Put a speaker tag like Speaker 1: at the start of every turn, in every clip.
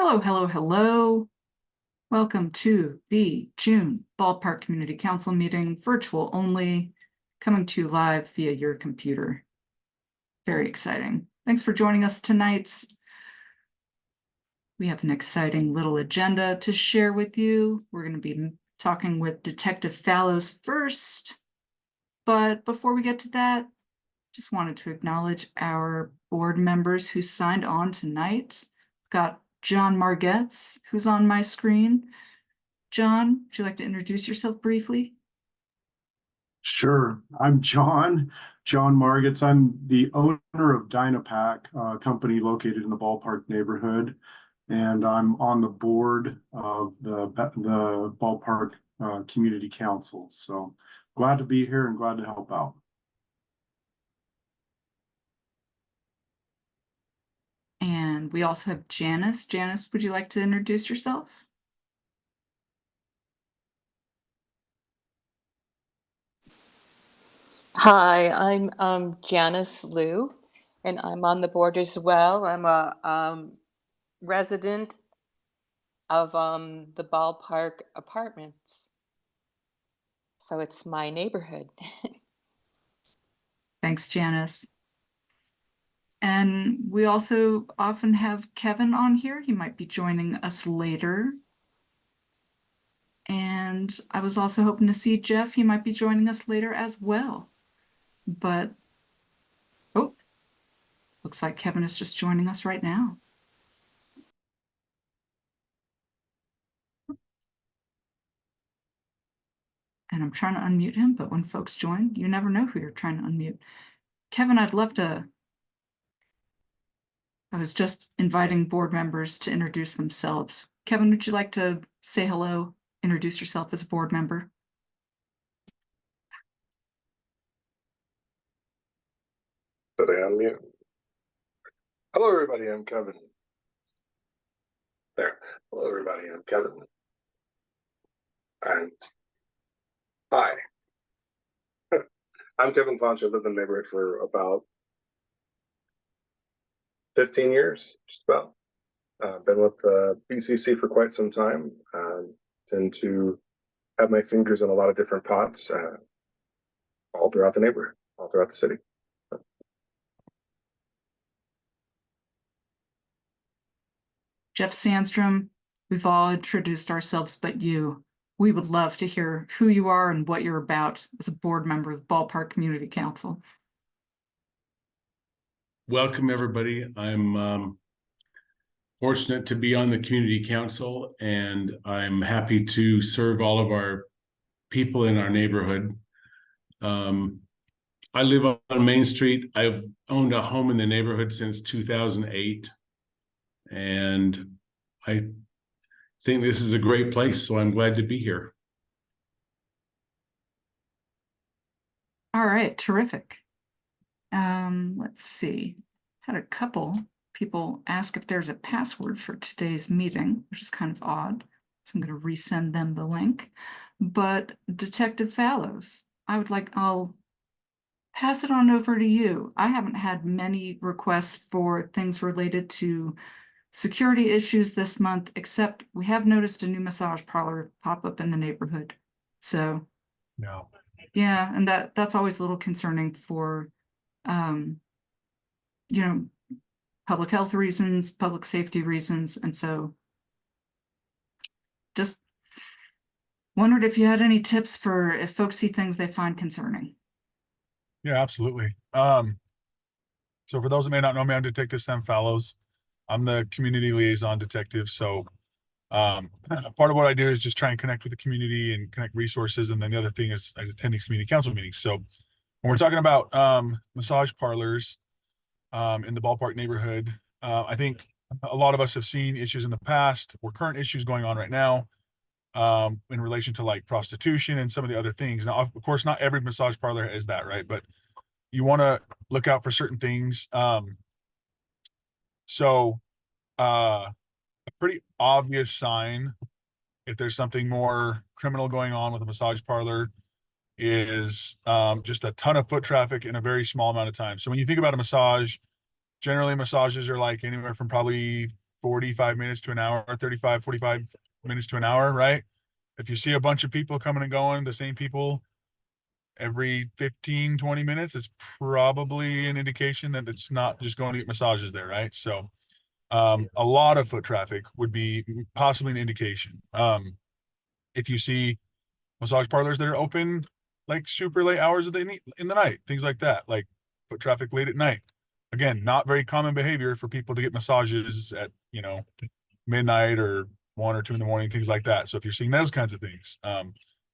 Speaker 1: Hello, hello, hello. Welcome to the June Ballpark Community Council meeting, virtual only, coming to you live via your computer. Very exciting. Thanks for joining us tonight. We have an exciting little agenda to share with you. We're going to be talking with Detective Fallows first. But before we get to that, just wanted to acknowledge our board members who signed on tonight. Got John Margetts, who's on my screen. John, would you like to introduce yourself briefly?
Speaker 2: Sure. I'm John Margetts. I'm the owner of Dynapack, a company located in the Ballpark neighborhood, and I'm on the board of the Ballpark Community Council. So glad to be here and glad to help out.
Speaker 1: And we also have Janice. Janice, would you like to introduce yourself?
Speaker 3: Hi, I'm Janice Liu, and I'm on the board as well. I'm a resident of the Ballpark Apartments, so it's my neighborhood.
Speaker 1: Thanks, Janice. And we also often have Kevin on here. He might be joining us later. And I was also hoping to see Jeff. He might be joining us later as well. But, oh, looks like Kevin is just joining us right now. And I'm trying to unmute him, but when folks join, you never know who you're trying to unmute. Kevin, I'd love to. I was just inviting board members to introduce themselves. Kevin, would you like to say hello, introduce yourself as a board member?
Speaker 4: Did I unmute? Hello, everybody. I'm Kevin. There. Hello, everybody. I'm Kevin. And hi. I'm Kevin Flaunch. I've lived in the neighborhood for about 15 years, just about. Been with the BCC for quite some time. Tend to have my fingers in a lot of different pots all throughout the neighborhood, all throughout the city.
Speaker 1: Jeff Sandstrom, we've all introduced ourselves but you. We would love to hear who you are and what you're about as a board member of the Ballpark Community Council.
Speaker 5: Welcome, everybody. I'm fortunate to be on the Community Council, and I'm happy to serve all of our people in our neighborhood. I live on Main Street. I've owned a home in the neighborhood since 2008, and I think this is a great place, so I'm glad to be here.
Speaker 1: All right, terrific. Let's see. Had a couple people ask if there's a password for today's meeting, which is kind of odd. So I'm going to resend them the link. But Detective Fallows, I'll pass it on over to you. I haven't had many requests for things related to security issues this month, except we have noticed a new massage parlor pop up in the neighborhood. So
Speaker 2: No.
Speaker 1: yeah, and that's always a little concerning for public health reasons, public safety reasons. And so just wondered if you had any tips for if folks see things they find concerning.
Speaker 6: Yeah, absolutely. So for those that may not know me, I'm Detective Sam Fallows. I'm the community liaison detective. So part of what I do is just try and connect with the community and connect resources. And then the other thing is I attend these community council meetings. So when we're talking about massage parlors in the Ballpark neighborhood, I think a lot of us have seen issues in the past or current issues going on right now in relation to like prostitution and some of the other things. Now, of course, not every massage parlor is that, right? But you want to look out for certain things. So a pretty obvious sign if there's something more criminal going on with a massage parlor is just a ton of foot traffic in a very small amount of time. So when you think about a massage, generally massages are like anywhere from probably 45 minutes to an hour, 35, 45 minutes to an hour, right? If you see a bunch of people coming and going, the same people every 15, 20 minutes, it's probably an indication that it's not just going to get massages there, right? So a lot of foot traffic would be possibly an indication. If you see massage parlors that are open like super late hours of the in the night, things like that, like foot traffic late at night. Again, not very common behavior for people to get massages at, you know, midnight or 1 or 2 in the morning, things like that. So if you're seeing those kinds of things,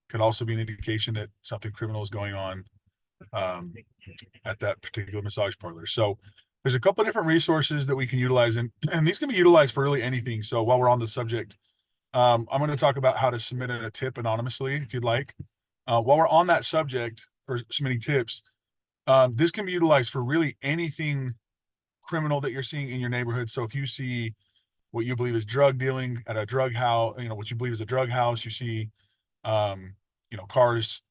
Speaker 6: could also be an indication that something criminal is going on at that particular massage parlor. So there's a couple of different resources that we can utilize, and these can be utilized for really anything. So while we're on the subject, I'm going to talk about how to submit a tip anonymously, if you'd like. While we're on that subject for submitting tips, this can be utilized for really anything criminal that you're seeing in your neighborhood. So if you see what you believe is drug dealing at a drug house, you know, what you believe is a drug house, you see, you know, cars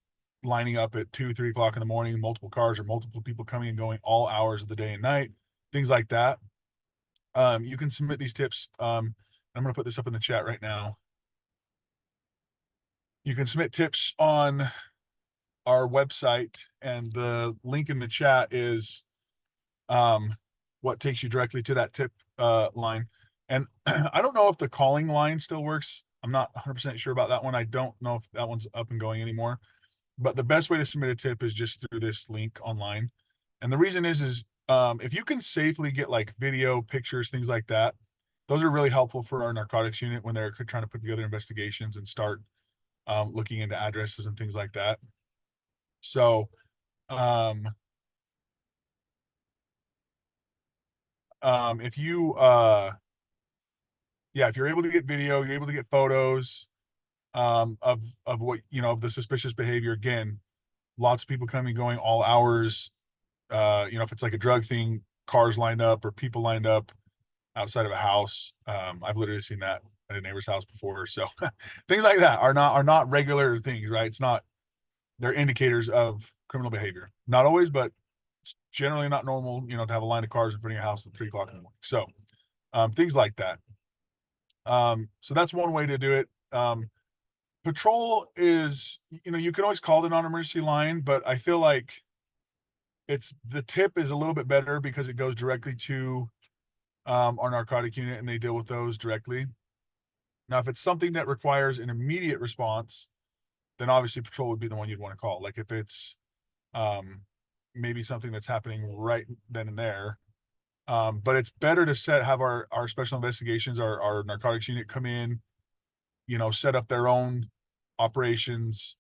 Speaker 6: lining up at 2, 3 o'clock in the morning, multiple cars or multiple people coming and going all hours of the day and night, things like that. You can submit these tips. I'm going to put this up in the chat right now. You can submit tips on our website, and the link in the chat is what takes you directly to that tip line. And I don't know if the calling line still works. I'm not 100% sure about that one. I don't know if that one's up and going anymore. But the best way to submit a tip is just through this link online. And the reason is if you can safely get like video, pictures, things like that, those are really helpful for our narcotics unit when they're trying to put together investigations and start looking into addresses and things like that. So if you if you're able to get video, you're able to get photos of what, you know, of the suspicious behavior. Again, lots of people coming, going all hours. You know, if it's like a drug thing, cars lined up or people lined up outside of a house. I've literally seen that at a neighbor's house before. So things like that are not regular things, right? It's not, they're indicators of criminal behavior. Not always, but it's generally not normal, you know, to have a line of cars in front of your house at 3 o'clock in the morning. So things like that. So that's one way to do it. Patrol is, you know, you can always call the non-emergency line, but I feel like the tip is a little bit better because it goes directly to our narcotic unit and they deal with those directly. Now, if it's something that requires an immediate response, then obviously patrol would be the one you'd want to call. Like if it's maybe something that's happening right then and there. But it's better to have our special investigations, our narcotics unit come in, you know, set up their own operations,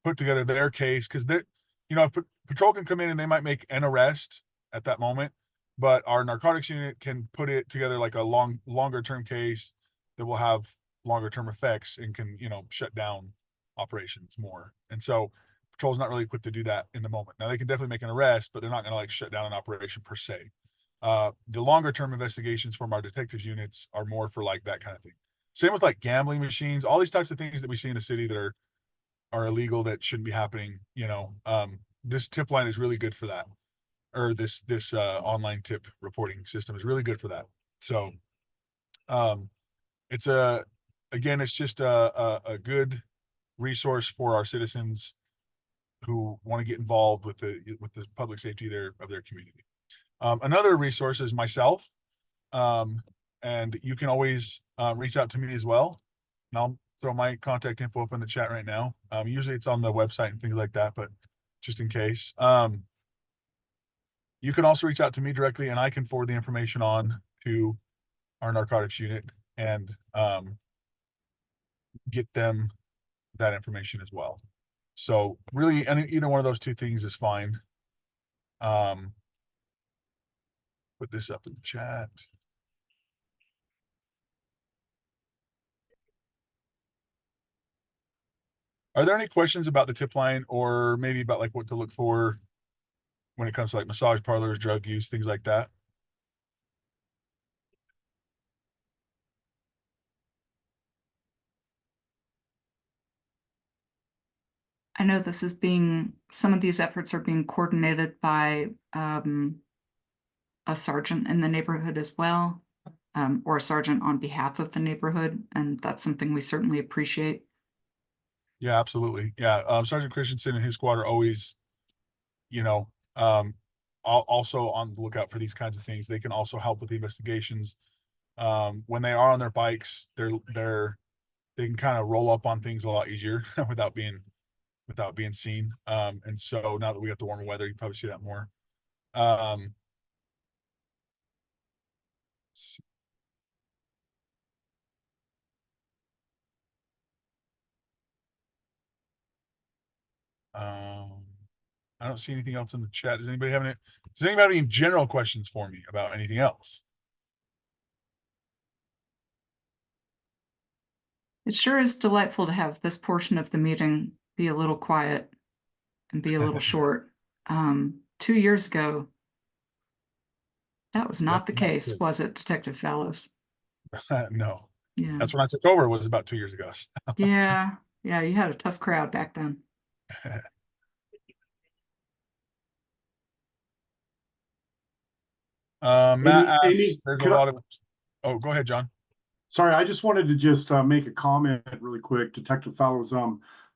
Speaker 6: put together their case, because they're, you know, if patrol can come in and they might make an arrest at that moment, but our narcotics unit can put it together like a longer term case that will have longer term effects and can, you know, shut down operations more. And so patrol's not really equipped to do that in the moment. Now they can definitely make an arrest, but they're not going to like shut down an operation per se. The longer term investigations from our detectives units are more for like that kind of thing. Same with like gambling machines, all these types of things that we see in the city that are illegal, that shouldn't be happening. You know, this tip line is really good for that, or this online tip reporting system is really good for that. So it's it's just a good resource for our citizens who want to get involved with the public safety of their community. Another resource is myself, and you can always reach out to me as well. And I'll throw my contact info up in the chat right now. Usually it's on the website and things like that, but just in case. You can also reach out to me directly and I can forward the information on to our narcotics unit and get them that information as well. So really, either one of those two things is fine. Put this up in the chat. Are there any questions about the tip line, or maybe about like what to look for when it comes to like massage parlors, drug use, things like that?
Speaker 1: I know this is some of these efforts are being coordinated by a sergeant in the neighborhood as well. or a sergeant on behalf of the neighborhood, and that's something we certainly appreciate.
Speaker 6: Yeah, absolutely. Yeah. Sergeant Christensen and his squad are always, you know, also on the lookout for these kinds of things. They can also help with the investigations. When they are on their bikes, they can kind of roll up on things a lot easier without being seen. And so now that we got the warmer weather, you probably see that more. I don't see anything else in the chat. Does anybody have any general questions for me about anything else?
Speaker 1: It sure is delightful to have this portion of the meeting be a little quiet and be a little short. 2 years ago, that was not the case, was it, Detective Fallows?
Speaker 6: No,
Speaker 1: Yeah.
Speaker 6: that's when I took over, was about 2 years ago.
Speaker 1: Yeah. Yeah, you had a tough crowd back then.
Speaker 6: Matt
Speaker 2: Amy,
Speaker 6: asks, there's a
Speaker 2: could I-
Speaker 6: lot of, oh, go ahead, John.
Speaker 2: Sorry, I just wanted to just make a comment really quick, Detective Fallows.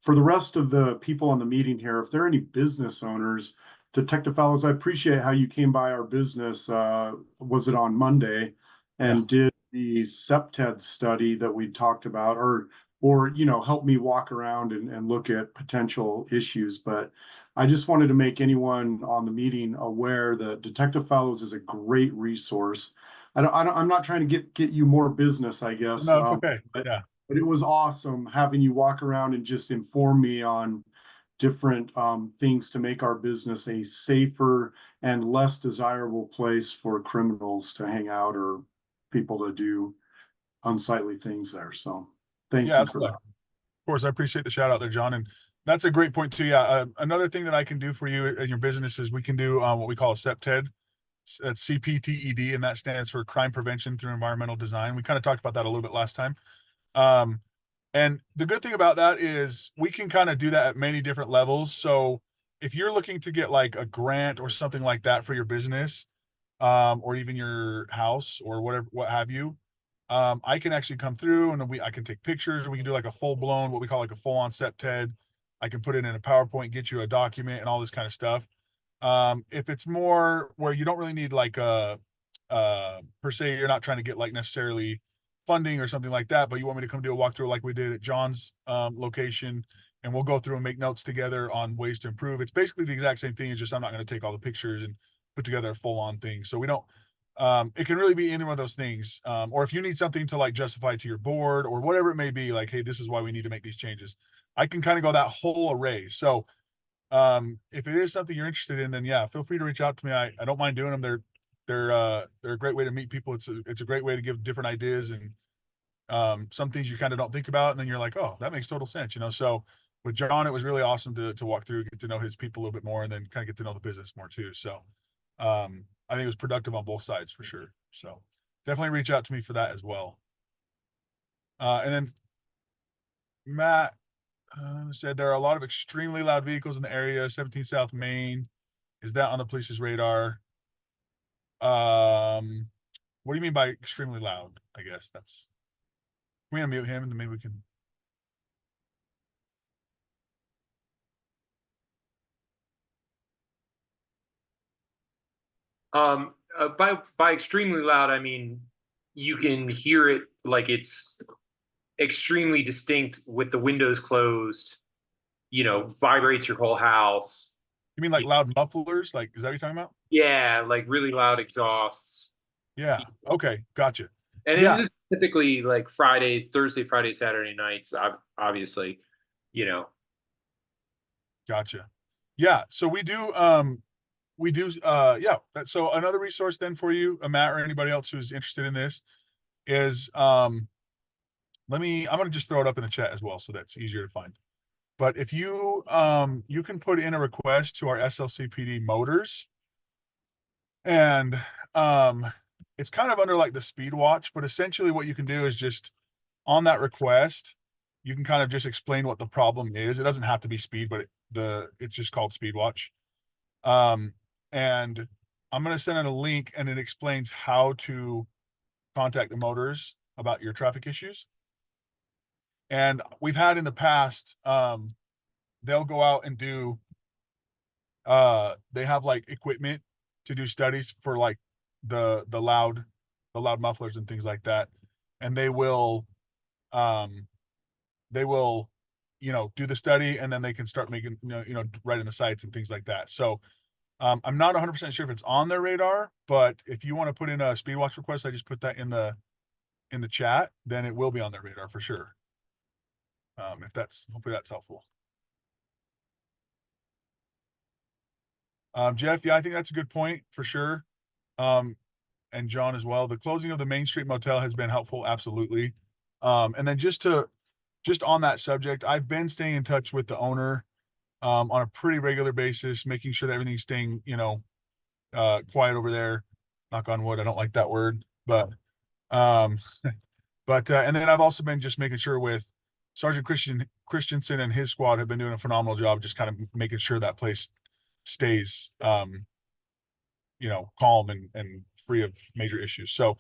Speaker 2: For the rest of the people on the meeting here, if there are any business owners, Detective Fallows, I appreciate how you came by our business. Was it on Monday, and did the SEPTED study that we talked about, or help me walk around and look at potential issues. But I just wanted to make anyone on the meeting aware that Detective Fallows is a great resource. I'm not trying to get you more business, I guess.
Speaker 6: No, it's okay.
Speaker 2: But,
Speaker 6: Yeah.
Speaker 2: but it was awesome having you walk around and just inform me on different things to make our business a safer and less desirable place for criminals to hang out or people to do unsightly things there. So thank
Speaker 6: Yeah,
Speaker 2: you for that.
Speaker 6: of course, I appreciate the shout out there, John. And that's a great point too. Yeah. Another thing that I can do for you in your business is we can do what we call a SEPTED. That's CPTED, and that stands for Crime Prevention Through Environmental Design. We kind of talked about that a little bit last time. And the good thing about that is we can kind of do that at many different levels. So if you're looking to get like a grant or something like that for your business, or even your house or whatever, what have you, I can actually come through and I can take pictures, and we can do like a full blown, what we call like a full on SEPTED. I can put it in a PowerPoint, get you a document and all this kind of stuff. If it's more where you don't really need like per se, you're not trying to get like necessarily funding or something like that, but you want me to come do a walkthrough like we did at John's location, and we'll go through and make notes together on ways to improve. It's basically the exact same thing. It's just I'm not going to take all the pictures and put together a full on thing. So we don't, it can really be any one of those things. Or if you need something to like justify to your board or whatever it may be, like, hey, this is why we need to make these changes. I can kind of go that whole array. So if it is something you're interested in, then yeah, feel free to reach out to me. I don't mind doing them. They're a great way to meet people. It's a great way to give different ideas and some things you kind of don't think about, and then you're like, oh, that makes total sense, So with John, it was really awesome to walk through, get to know his people a little bit more, and then kind of get to know the business more too. So I think it was productive on both sides for sure. So definitely reach out to me for that as well. And then Matt said there are a lot of extremely loud vehicles in the area. 17 South Main, is that on the police's radar? What do you mean by extremely loud? I guess that's. Can we unmute him and then maybe we can.
Speaker 7: By extremely loud, I mean you can hear it like it's extremely distinct with the windows closed, vibrates your whole house.
Speaker 6: You mean like loud mufflers? Like, is that what you're talking about?
Speaker 7: Yeah, like really loud exhausts.
Speaker 6: Yeah. Okay. Gotcha.
Speaker 7: And
Speaker 6: Yeah.
Speaker 7: this is typically like Thursday, Friday, Saturday nights, obviously,
Speaker 6: Gotcha. Yeah. So we do, yeah. So another resource then for you, Matt, or anybody else who's interested in this is, I'm going to just throw it up in the chat as well, so that's easier to find. But if you, you can put in a request to our SLCPD motors, and, it's kind of under like the speed watch, but essentially what you can do is just on that request, you can kind of just explain what the problem is. It doesn't have to be speed, but it's just called speed watch. And I'm going to send out a link, and it explains how to contact the motorists about your traffic issues. And we've had in the past, they'll go out and do, they have like equipment to do studies for like the loud mufflers and things like that. And they will, do the study, and then they can start making, writing the sites and things like that. So, I'm not 100% sure if it's on their radar, but if you want to put in a speed watch request, I just put that in the chat, then it will be on their radar for sure. Hopefully that's helpful. Jeff, yeah, I think that's a good point for sure. And John as well. The closing of the Main Street Motel has been helpful, absolutely. And then just on that subject, I've been staying in touch with the owner on a pretty regular basis, making sure that everything's staying, quiet over there. Knock on wood. I don't like that word, but and then I've also been just making sure with Sergeant Christensen and his squad have been doing a phenomenal job, just kind of making sure that place stays, calm and free of major issues. So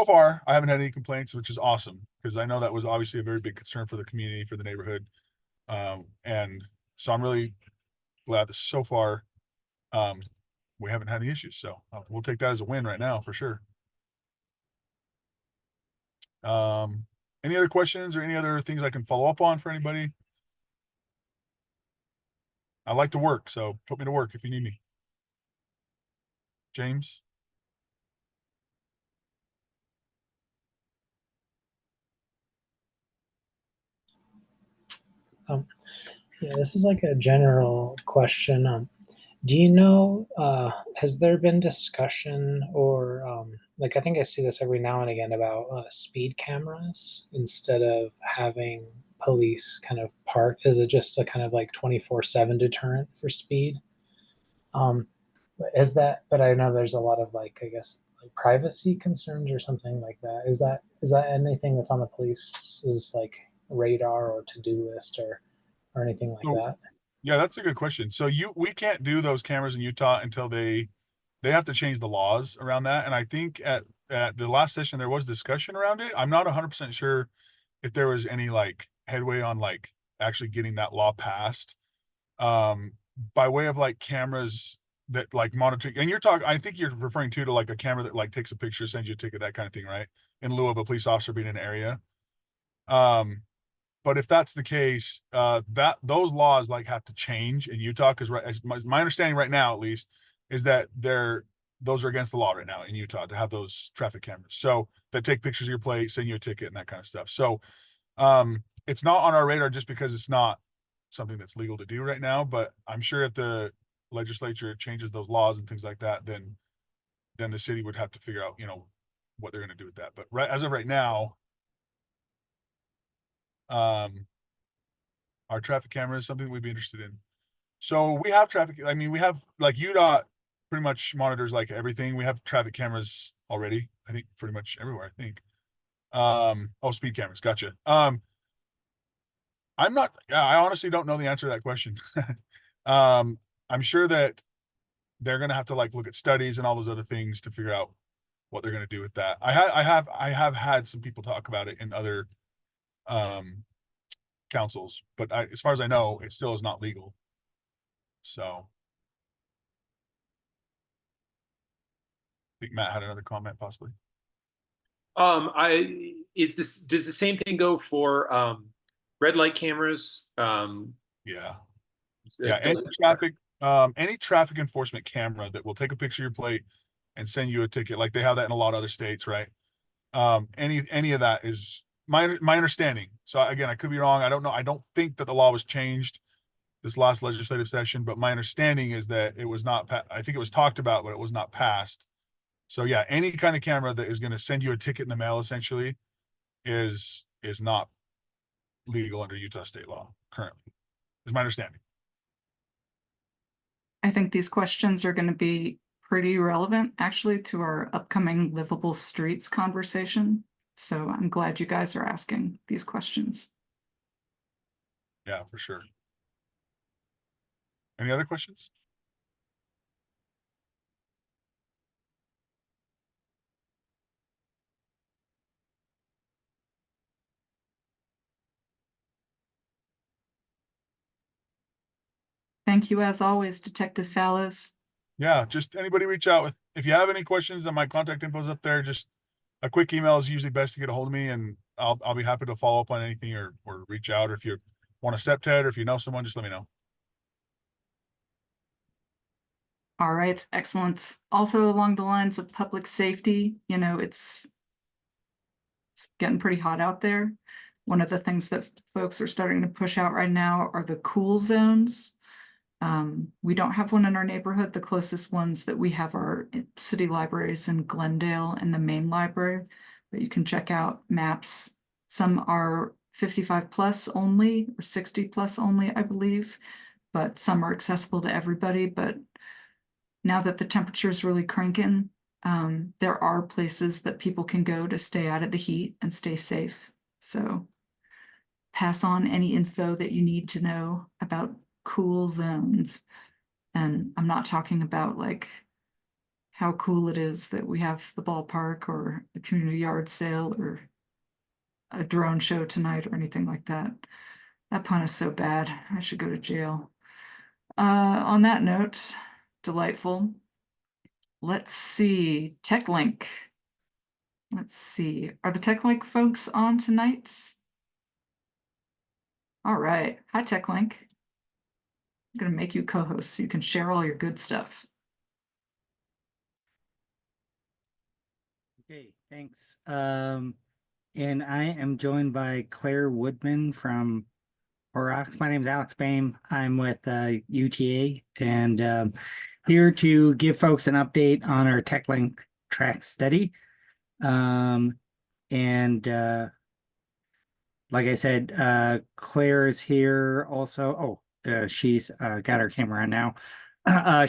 Speaker 6: far I haven't had any complaints, which is awesome, because I know that was obviously a very big concern for the community, for the neighborhood. And so I'm really glad that so far, we haven't had any issues. So we'll take that as a win right now for sure. Any other questions or any other things I can follow up on for anybody? I like to work, so put me to work if you need me. James?
Speaker 8: Yeah, this is like a general question. Do you know, has there been discussion or like I think I see this every now and again about speed cameras instead of having police kind of park? Is it just a kind of like 24/7 deterrent for speed? But I know there's a lot of like, I guess, like privacy concerns or something like that. Is that anything that's on the police's like radar or to-do list or anything like that?
Speaker 6: Yeah, that's a good question. So we can't do those cameras in Utah until they have to change the laws around that. And I think at the last session there was discussion around it. I'm not 100% sure if there was any like headway on like actually getting that law passed. By way of like cameras that like monitor, and I think you're referring to like a camera that like takes a picture, sends you a ticket, that kind of thing, right? In lieu of a police officer being in an area. But if that's the case, those laws like have to change in Utah, because my understanding right now, at least, is that those are against the law right now in Utah to have those traffic cameras. So that take pictures of your plate, send you a ticket, and that kind of stuff. So it's not on our radar just because it's not something that's legal to do right now. But I'm sure if the legislature changes those laws and things like that, then the city would have to figure out, what they're going to do with that. But as of right now, our traffic camera is something we'd be interested in. So we have traffic. I mean, we have like UDOT pretty much monitors like everything. We have traffic cameras already, I think pretty much everywhere, I think. Speed cameras. Gotcha. I honestly don't know the answer to that question. I'm sure that they're going to have to like look at studies and all those other things to figure out what they're going to do with that. I have had some people talk about it in other, councils, but as far as I know, it still is not legal. So I think Matt had another comment possibly.
Speaker 7: Does the same thing go for red light cameras?
Speaker 6: Yeah. Any traffic enforcement camera that will take a picture of your plate and send you a ticket, like they have that in a lot of other states, right? Any of that is my understanding. So again, I could be wrong. I don't know. I don't think that the law was changed this last legislative session, but my understanding is that it was not. I think it was talked about, but it was not passed. So yeah, any kind of camera that is going to send you a ticket in the mail essentially is not legal under Utah state law currently, is my understanding.
Speaker 1: I think these questions are going to be pretty relevant actually to our upcoming Livable Streets conversation. So I'm glad you guys are asking these questions.
Speaker 6: Yeah, for sure. Any other questions?
Speaker 1: Thank you as always, Detective Fallows.
Speaker 6: Yeah, just anybody reach out if you have any questions, and my contact info's up there. Just a quick email is usually best to get a hold of me, and I'll be happy to follow up on anything or reach out. Or if you want to step Ted, or if you know someone, just let me know.
Speaker 1: All right, excellent. Also along the lines of public safety, you know, it's getting pretty hot out there. One of the things that folks are starting to push out right now are the cool zones. We don't have one in our neighborhood. The closest ones that we have are city libraries in Glendale and the main library, but you can check out maps. Some are 55 plus only or 60 plus only, I believe, but some are accessible to everybody. But now that the temperature is really cranking, there are places that people can go to stay out of the heat and stay safe. So pass on any info that you need to know about cool zones. And I'm not talking about like how cool it is that we have the ballpark or a community yard sale or a drone show tonight or anything like that. That pun is so bad. I should go to jail. On that note, delightful. Let's see, TechLink. Let's see, are the TechLink folks on tonight? All right, hi TechLink. I'm gonna make you co-host so you can share all your good stuff.
Speaker 9: Okay, thanks. And I am joined by Claire Woodman from Horrocks. My name is Alex Bain. I'm with UTA and here to give folks an update on our TechLink TRAX study. Like I said, Claire is here also. She's got her camera on now. I'm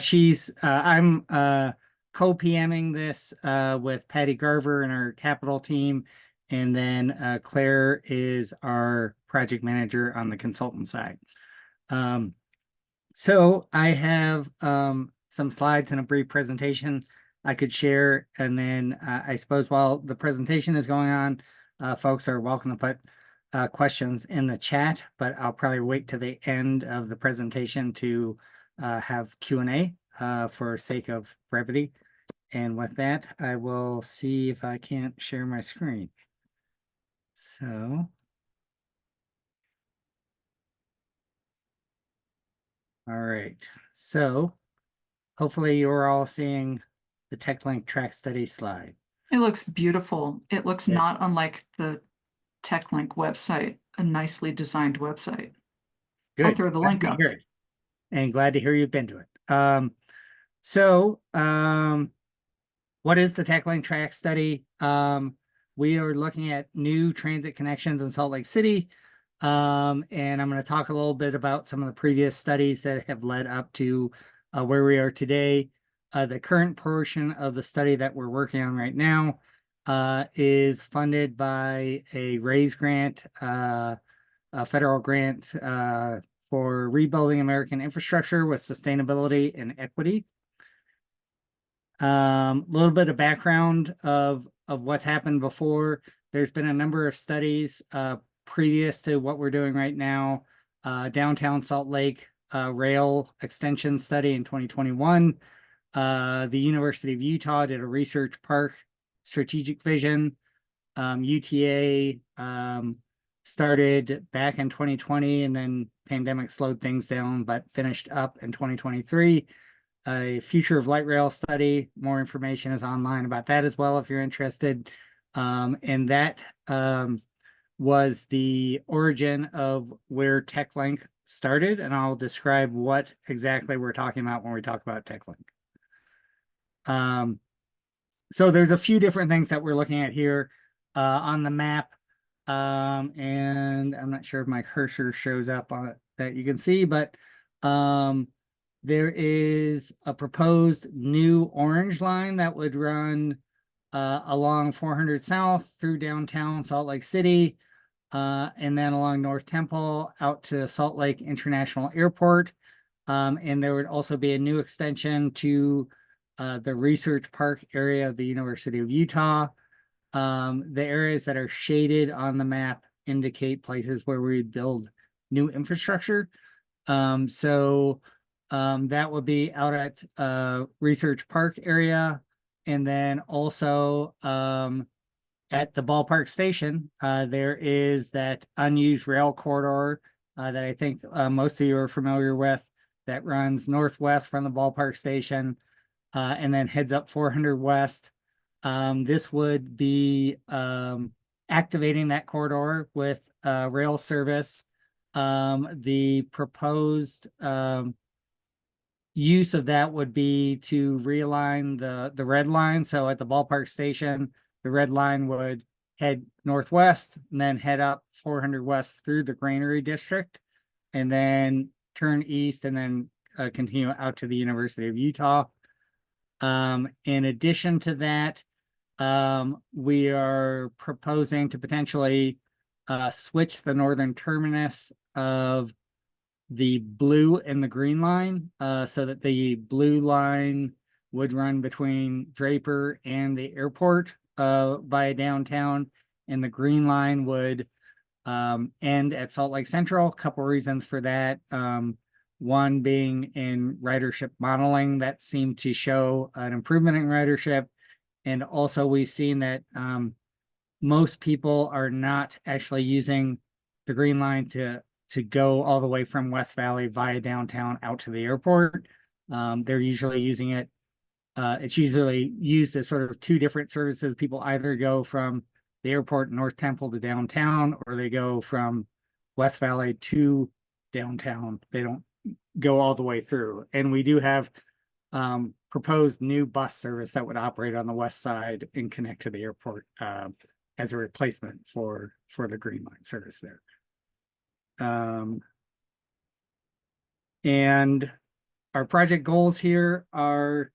Speaker 9: co-PMing this with Patty Garver and our capital team. And then Claire is our project manager on the consultant side. So I have some slides and a brief presentation I could share. And then I suppose while the presentation is going on, folks are welcome to put questions in the chat, but I'll probably wait to the end of the presentation to have Q&A for sake of brevity. And with that, I will see if I can't share my screen. So, all right. So hopefully you're all seeing the TechLink TRAX study slide.
Speaker 1: It looks beautiful. It looks not unlike the TechLink website, a nicely designed website.
Speaker 9: Good.
Speaker 1: I'll throw the link up.
Speaker 9: And glad to hear you've been to it. What is the TechLink TRAX study? We are looking at new transit connections in Salt Lake City. And I'm going to talk a little bit about some of the previous studies that have led up to where we are today. The current portion of the study that we're working on right now is funded by a RAISE grant, a federal grant for rebuilding American infrastructure with sustainability and equity. A little bit of background of what's happened before. There's been a number of studies previous to what we're doing right now. Downtown Salt Lake rail extension study in 2021. The University of Utah did a research park strategic vision. UTA started back in 2020 and then pandemic slowed things down, but finished up in 2023. A future of light rail study. More information is online about that as well if you're interested. And that was the origin of where TechLink started, and I'll describe what exactly we're talking about when we talk about TechLink. So there's a few different things that we're looking at here on the map. And I'm not sure if my cursor shows up on it that you can see, but there is a proposed new orange line that would run along 400 South through downtown Salt Lake City, and then along North Temple out to Salt Lake International Airport. And there would also be a new extension to the research park area of the University of Utah. The areas that are shaded on the map indicate places where we build new infrastructure. So That would be out at Research Park area. And then also at the Ballpark Station, there is that unused rail corridor that I think most of you are familiar with, that runs northwest from the Ballpark Station and then heads up 400 west. This would be activating that corridor with rail service. The proposed use of that would be to realign the red line. So at the Ballpark Station, the red line would head northwest and then head up 400 west through the Granary District, and then turn east and then continue out to the University of Utah. In addition to that, we are proposing to potentially switch the northern terminus of the blue and the green line, so that the blue line would run between Draper and the airport via downtown, and the green line would end at Salt Lake Central. A couple reasons for that. One being in ridership modeling that seemed to show an improvement in ridership. And also we've seen that most people are not actually using the green line to go all the way from West Valley via downtown out to the airport. They're usually using it. It's usually used as sort of two different services. People either go from the airport in North Temple to downtown, or they go from West Valley to downtown. They don't go all the way through. And we do have proposed new bus service that would operate on the west side and connect to the airport as a replacement for the Green Line service there. And our project goals here are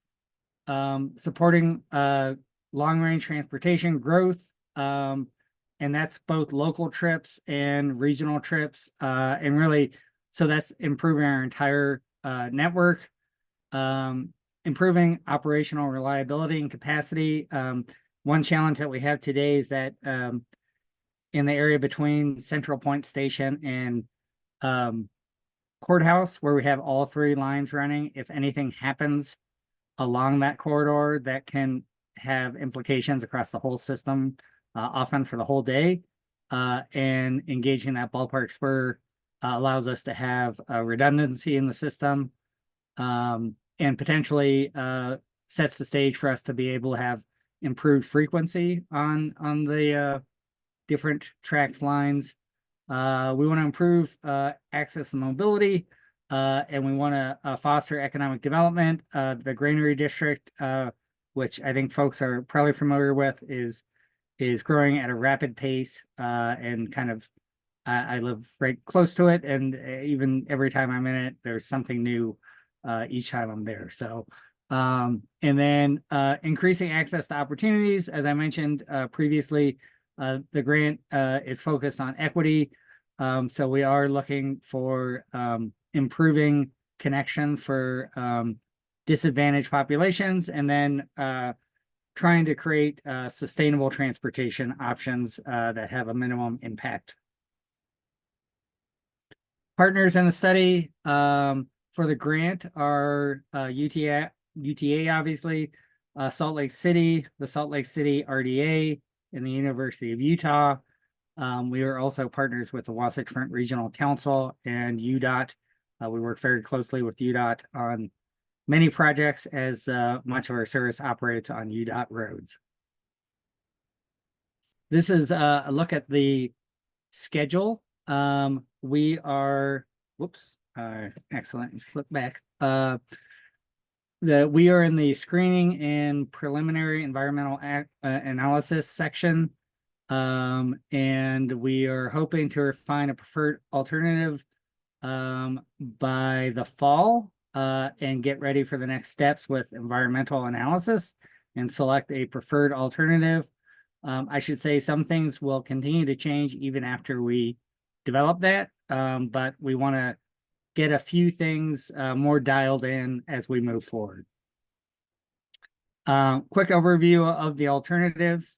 Speaker 9: supporting long-range transportation growth, and that's both local trips and regional trips, and really, so that's improving our entire network, improving operational reliability and capacity. One challenge that we have today is that in the area between Central Point Station and Courthouse, where we have all three lines running, if anything happens along that corridor, that can have implications across the whole system, often for the whole day. And engaging that Ballpark spur allows us to have redundancy in the system, and potentially sets the stage for us to be able to have improved frequency on the different TRAX lines. We want to improve access and mobility, and we want to foster economic development. The Granary District, which I think folks are probably familiar with, is growing at a rapid pace, and kind of I live right close to it, and even every time I'm in it, there's something new each time I'm there. So and then increasing access to opportunities. As I mentioned previously, the grant is focused on equity. So we are looking for improving connections for disadvantaged populations, and then trying to create sustainable transportation options that have a minimum impact. Partners in the study for the grant are UTA obviously, Salt Lake City, the Salt Lake City RDA, and the University of Utah. We are also partners with the Wasatch Front Regional Council and UDOT. We work very closely with UDOT on many projects, as much of our service operates on UDOT roads. This is a look at the schedule. We are, whoops, excellent, slip back. We are in the screening and preliminary environmental analysis section. And we are hoping to refine a preferred alternative by the fall, and get ready for the next steps with environmental analysis and select a preferred alternative. I should say some things will continue to change even after we develop that, but we want to get a few things more dialed in as we move forward. Quick overview of the alternatives.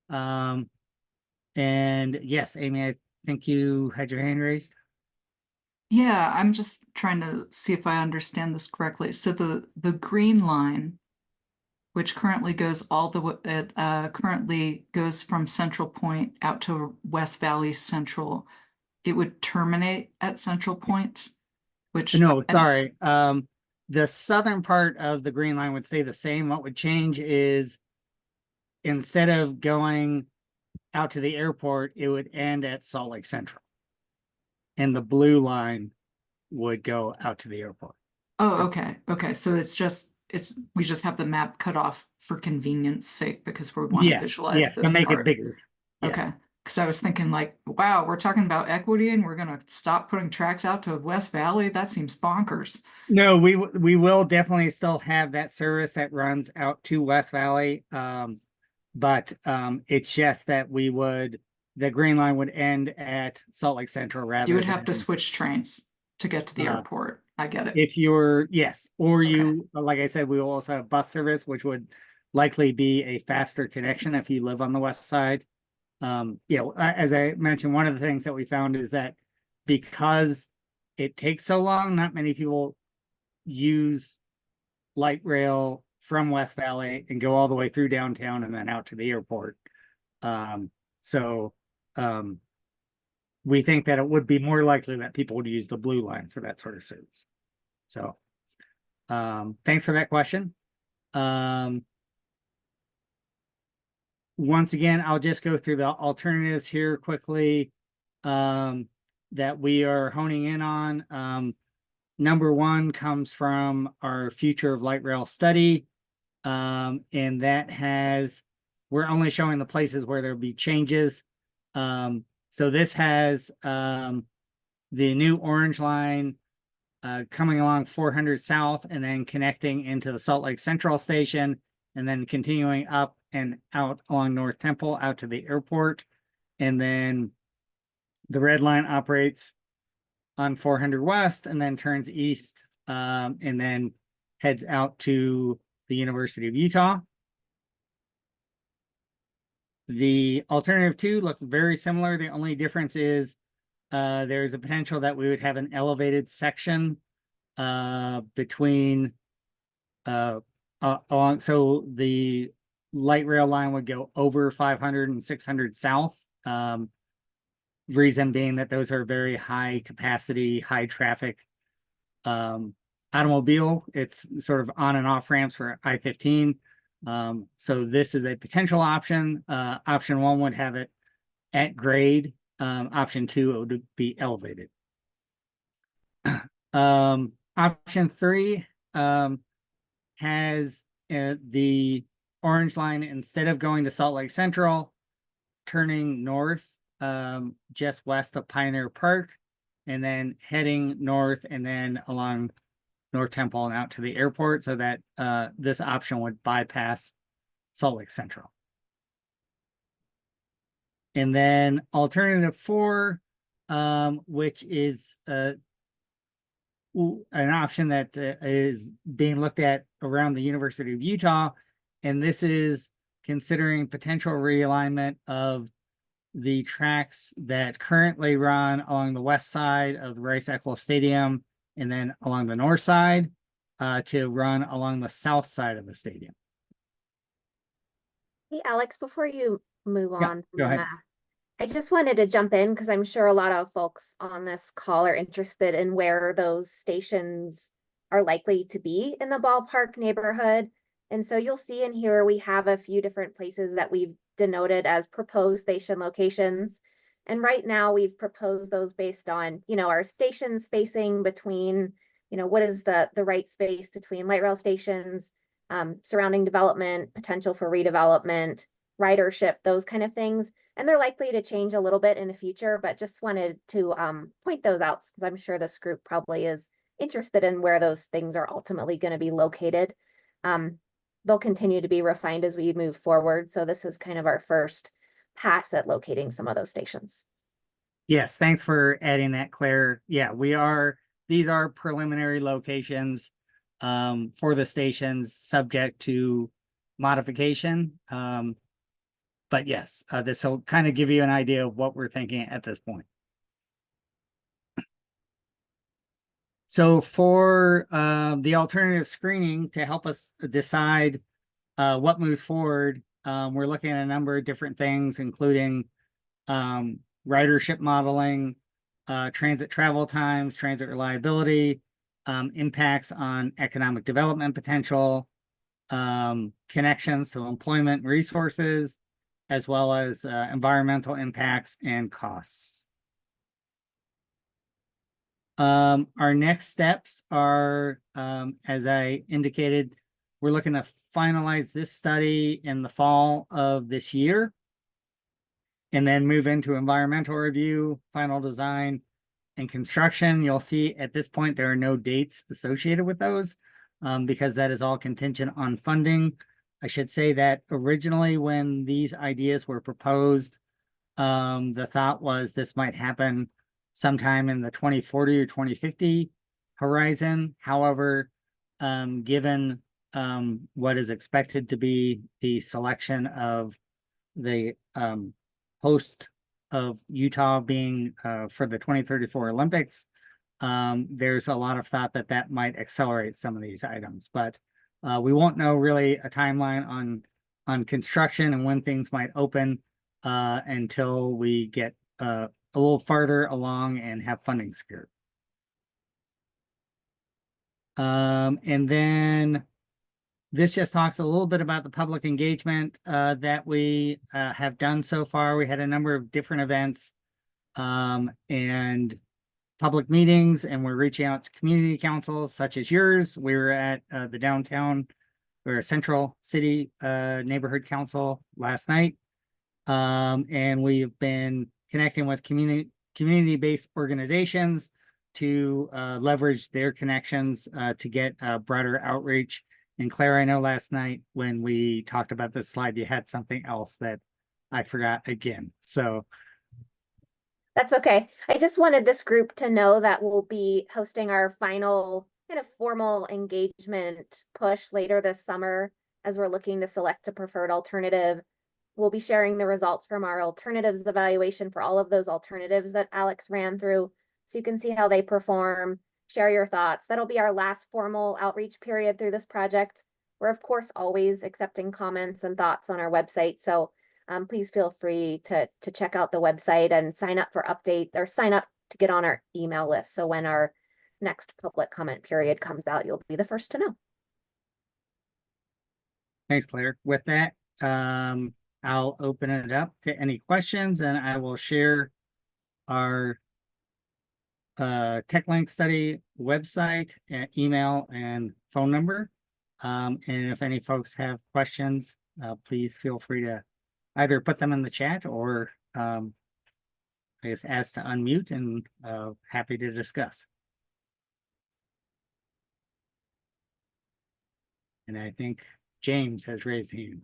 Speaker 9: And yes, Amy, I think you had your hand raised.
Speaker 1: Yeah, I'm just trying to see if I understand this correctly. So the green line, which currently goes all the way, it currently goes from Central Point out to West Valley Central. It would terminate at Central Point, which
Speaker 9: No, sorry. The southern part of the green line would stay the same. What would change is instead of going out to the airport, it would end at Salt Lake Central. And the blue line would go out to the airport.
Speaker 1: Oh, okay. Okay. So we just have the map cut off for convenience sake because we want to
Speaker 9: Yes,
Speaker 1: visualize
Speaker 9: yes, to
Speaker 1: this
Speaker 9: make it
Speaker 1: part.
Speaker 9: bigger.
Speaker 1: Okay.
Speaker 9: Yes.
Speaker 1: Because I was thinking like, wow, we're talking about equity and we're gonna stop putting tracks out to West Valley. That seems bonkers.
Speaker 9: No, we will definitely still have that service that runs out to West Valley. But it's just that the green line would end at Salt Lake Central rather
Speaker 1: You would have to
Speaker 9: than
Speaker 1: switch trains to get to the airport. I get it.
Speaker 9: if you're, yes, or
Speaker 1: Okay.
Speaker 9: you, like I said, we will also have bus service, which would likely be a faster connection if you live on the west side. As I mentioned, one of the things that we found is that because it takes so long, not many people use light rail from West Valley and go all the way through downtown and then out to the airport. So we think that it would be more likely that people would use the blue line for that sort of service. So thanks for that question. Once again, I'll just go through the alternatives here quickly that we are honing in on. Number one comes from our Future of Light Rail study. And that we're only showing the places where there'll be changes. So this has the new orange line coming along 400 South and then connecting into the Salt Lake Central Station and then continuing up and out along North Temple out to the airport. And then the red line operates on 400 West and then turns east and then heads out to the University of Utah. The alternative 2 looks very similar. The only difference is there's a potential that we would have an elevated section between along, so the light rail line would go over 500 and 600 South. Reason being that those are very high capacity, high traffic automobile. It's sort of on and off ramps for I-15. So this is a potential option. Option 1 would have it at grade. Option 2, it would be elevated. Option 3 has the orange line, instead of going to Salt Lake Central, turning north just west of Pioneer Park and then heading north and then along North Temple and out to the airport, so that this option would bypass Salt Lake Central. And then alternative 4, which is an option that is being looked at around the University of Utah. And this is considering potential realignment of the tracks that currently run along the west side of the Rice-Eccles Stadium and then along the north side to run along the south side of the stadium.
Speaker 10: Hey, Alex, before you move
Speaker 9: Yeah,
Speaker 10: on from
Speaker 9: go
Speaker 10: the
Speaker 9: ahead.
Speaker 10: map, I just wanted to jump in because I'm sure a lot of folks on this call are interested in where those stations are likely to be in the ballpark neighborhood. And so you'll see in here, we have a few different places that we've denoted as proposed station locations. And right now we've proposed those based on, our station spacing between, what is the right space between light rail stations, surrounding development, potential for redevelopment, ridership, those kind of things. And they're likely to change a little bit in the future, but just wanted to point those out because I'm sure this group probably is interested in where those things are ultimately going to be located. They'll continue to be refined as we move forward. So this is kind of our first pass at locating some of those stations.
Speaker 9: Yes, thanks for adding that, Claire. Yeah, these are preliminary locations for the stations subject to modification. But yes, this will kind of give you an idea of what we're thinking at this point. So for the alternative screening to help us decide what moves forward, we're looking at a number of different things, including ridership modeling, transit travel times, transit reliability, impacts on economic development potential, connections to employment resources, as well as environmental impacts and costs. Our next steps are, as I indicated, we're looking to finalize this study in the fall of this year, and then move into environmental review, final design, and construction. You'll see at this point there are no dates associated with those, because that is all contingent on funding. I should say that originally when these ideas were proposed, the thought was this might happen sometime in the 2040 or 2050 horizon. However, given what is expected to be the selection of the host of Utah being for the 2034 Olympics, there's a lot of thought that that might accelerate some of these items, but we won't know really a timeline on construction and when things might open until we get a little farther along and have funding secured. And then this just talks a little bit about the public engagement that we have done so far. We had a number of different events and public meetings, and we're reaching out to community councils such as yours. We were at the downtown or Central City Neighborhood Council last night. And we've been connecting with community-based organizations to leverage their connections to get broader outreach. And Claire, I know last night when we talked about this slide, you had something else that I forgot again. So
Speaker 10: that's okay. I just wanted this group to know that we'll be hosting our final kind of formal engagement push later this summer as we're looking to select a preferred alternative. We'll be sharing the results from our alternatives evaluation for all of those alternatives that Alex ran through, so you can see how they perform, share your thoughts. That'll be our last formal outreach period through this project. We're of course always accepting comments and thoughts on our website, so please feel free to check out the website and sign up for updates or sign up to get on our email list. So when our next public comment period comes out, you'll be the first to know.
Speaker 9: Thanks, Claire. With that, I'll open it up to any questions, and I will share our TechLink study website, email, and phone number. And if any folks have questions, please feel free to either put them in the chat or I guess ask to unmute, and happy to discuss. And I think James has raised his hand.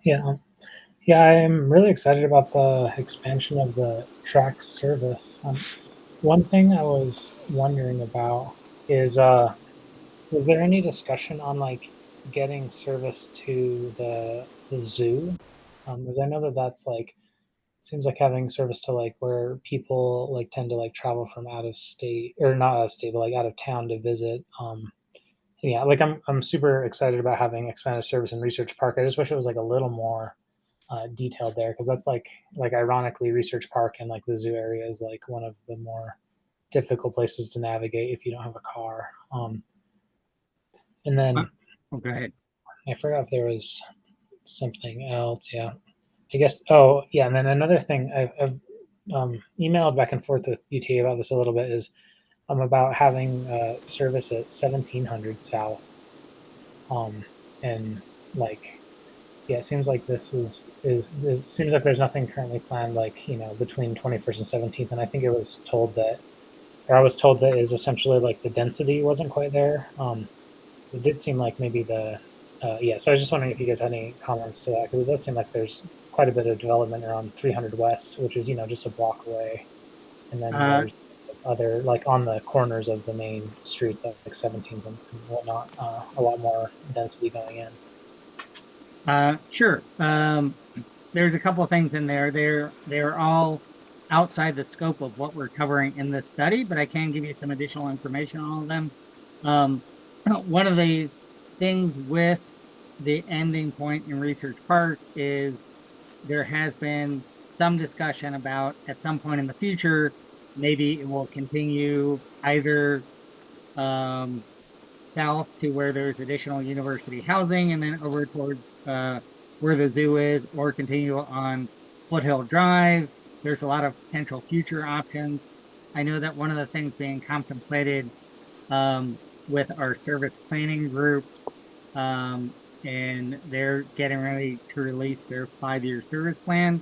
Speaker 8: Yeah, I'm really excited about the expansion of the TRAX service. One thing I was wondering about is was there any discussion on like getting service to the zoo? Because I know that that's like, seems like having service to like where people like tend to like travel from out of state, or not out of state, but like out of town to visit. Yeah, like I'm super excited about having expanded service in Research Park. I just wish it was like a little more detailed there, because that's like ironically Research Park and like the zoo area is like one of the more difficult places to navigate if you don't have a car. And then
Speaker 9: go ahead.
Speaker 8: I forgot if there was something else. Yeah, I guess. Oh yeah, and then another thing I've emailed back and forth with UTA about this a little bit is about having service at 1700 South. And like, yeah, it seems like this is it seems like there's nothing currently planned, like, you know, between 21st and 17th. And I think it was told that, or I was told that is essentially like the density wasn't quite there. It did seem like maybe the, yeah, so I was just wondering if you guys had any comments to that, because it does seem like there's quite a bit of development around 300 West, which is, you know, just a block away. And then there's other, like on the corners of the main streets, like 17th and whatnot, a lot more density going in.
Speaker 9: Sure. there's a couple of things in there. They're all outside the scope of what we're covering in this study, but I can give you some additional information on all of them. One of the things with the ending point in Research Park is there has been some discussion about at some point in the future, maybe it will continue either south to where there's additional university housing and then over towards where the zoo is, or continue on Foothill Drive. There's a lot of potential future options. I know that one of the things being contemplated with our service planning group, and they're getting ready to release their 5-year service plan,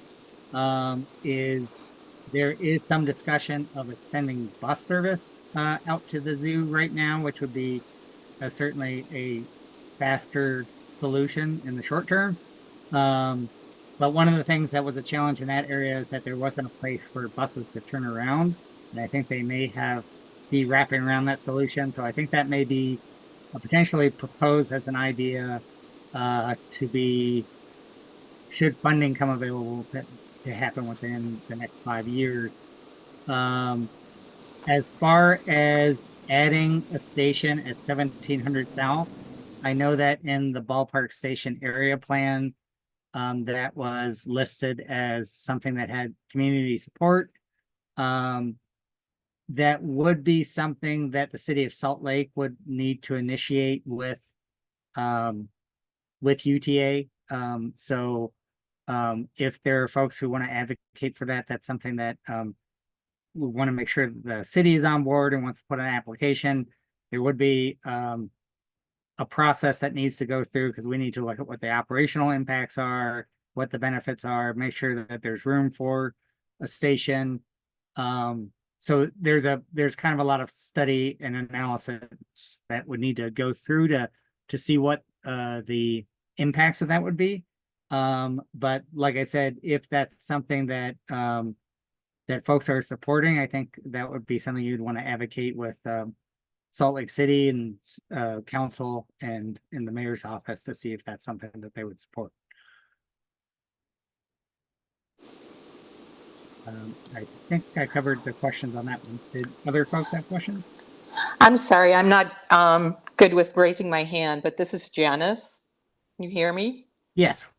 Speaker 9: is there is some discussion of extending bus service out to the zoo right now, which would be certainly a faster solution in the short term. But one of the things that was a challenge in that area is that there wasn't a place for buses to turn around. And I think they may be wrapping around that solution. So I think that may be potentially proposed as an idea to be, should funding come available to happen within the next 5 years. As far as adding a station at 1700 South, I know that in the Ballpark Station area plan, that was listed as something that had community support. That would be something that the city of Salt Lake would need to initiate with UTA. If there are folks who want to advocate for that, that's something that we want to make sure the city is on board and wants to put an application. There would be a process that needs to go through, because we need to look at what the operational impacts are, what the benefits are, make sure that there's room for a station. So there's kind of a lot of study and analysis that would need to go through to see what the impacts of that would be. But like I said, if that's something that that folks are supporting, I think that would be something you'd want to advocate with Salt Lake City and council and in the mayor's office to see if that's something that they would support. I think I covered the questions on that one. Did other folks have questions?
Speaker 3: I'm sorry, I'm not good with raising my hand, but this is Janice. Can you hear me?
Speaker 9: Yes.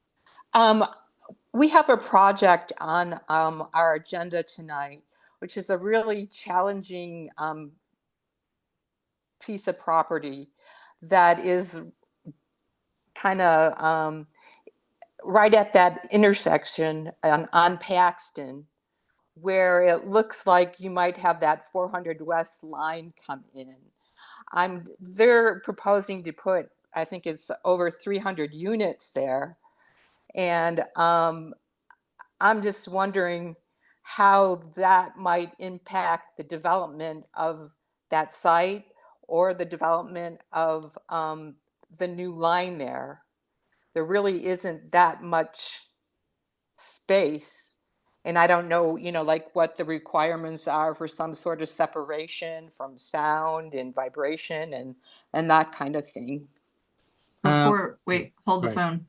Speaker 3: We have a project on our agenda tonight, which is a really challenging piece of property that is kind of right at that intersection on Paxton, where it looks like you might have that 400 West line come in. They're proposing to put, I think it's over 300 units there. And I'm just wondering how that might impact the development of that site or the development of the new line there. There really isn't that much space. And I don't know, like what the requirements are for some sort of separation from sound and vibration and that kind of thing.
Speaker 1: Wait, hold the
Speaker 9: right.
Speaker 1: phone.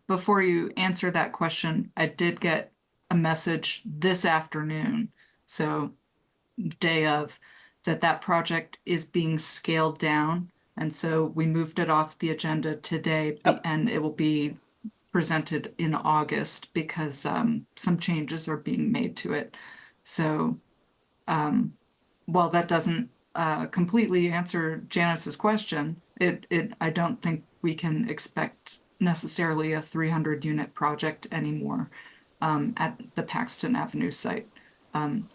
Speaker 1: Before you answer that question, I did get a message this afternoon, so day of, that project is being scaled down. And so we moved it off the agenda today, and it will be presented in August because some changes are being made to it. So while that doesn't completely answer Janice's question, I don't think we can expect necessarily a 300 unit project anymore at the Paxton Avenue site.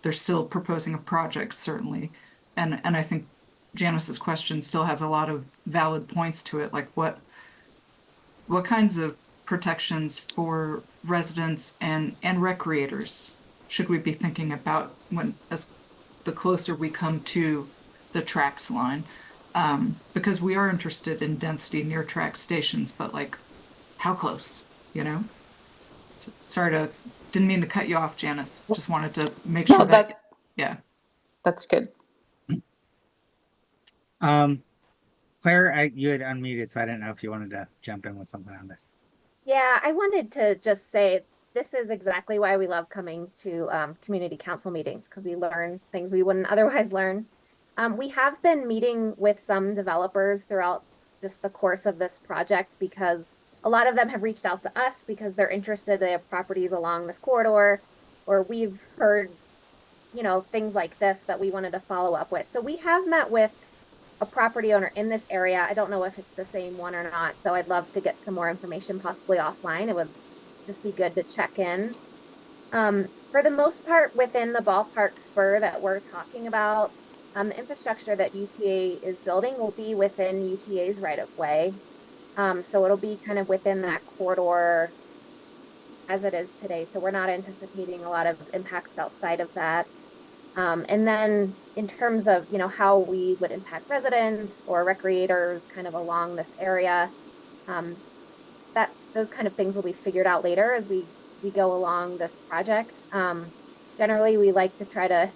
Speaker 1: They're still proposing a project, certainly. And I think Janice's question still has a lot of valid points to it, like what kinds of protections for residents and recreators should we be thinking about as the closer we come to the TRAX line? Because we are interested in density near TRAX stations, but like, how close, So, didn't mean to cut you off, Janice. Just wanted to make sure yeah.
Speaker 3: That's good.
Speaker 9: Claire, you had unmuted, so I didn't know if you wanted to jump in with something on this.
Speaker 10: Yeah, I wanted to just say this is exactly why we love coming to community council meetings because we learn things we wouldn't otherwise learn. We have been meeting with some developers throughout just the course of this project because a lot of them have reached out to us because they're interested. They have properties along this corridor, or we've heard, things like this that we wanted to follow up with. So we have met with a property owner in this area. I don't know if it's the same one or not, so I'd love to get some more information possibly offline. It would just be good to check in. For the most part, within the ballpark spur that we're talking about, the infrastructure that UTA is building will be within UTA's right of way. So it'll be kind of within that corridor as it is today. So we're not anticipating a lot of impacts outside of that. And then in terms of, how we would impact residents or recreators kind of along this area, that those kind of things will be figured out later as we go along this project. Generally, we like to try to,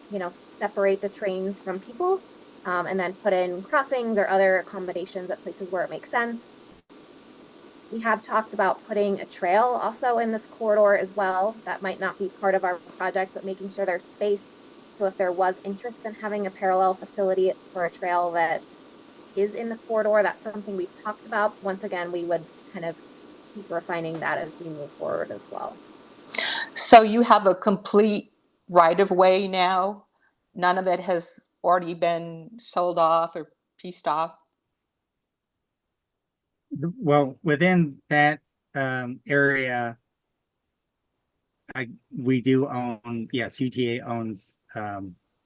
Speaker 10: separate the trains from people, and then put in crossings or other accommodations at places where it makes sense. We have talked about putting a trail also in this corridor as well. That might not be part of our project, but making sure there's space. So if there was interest in having a parallel facility for a trail that is in the corridor, that's something we've talked about. Once again, we would kind of keep refining that as we move forward as well.
Speaker 3: So you have a complete right of way now? None of it has already been sold off or pieced off?
Speaker 9: Well, within that area, we do own, yes, UTA owns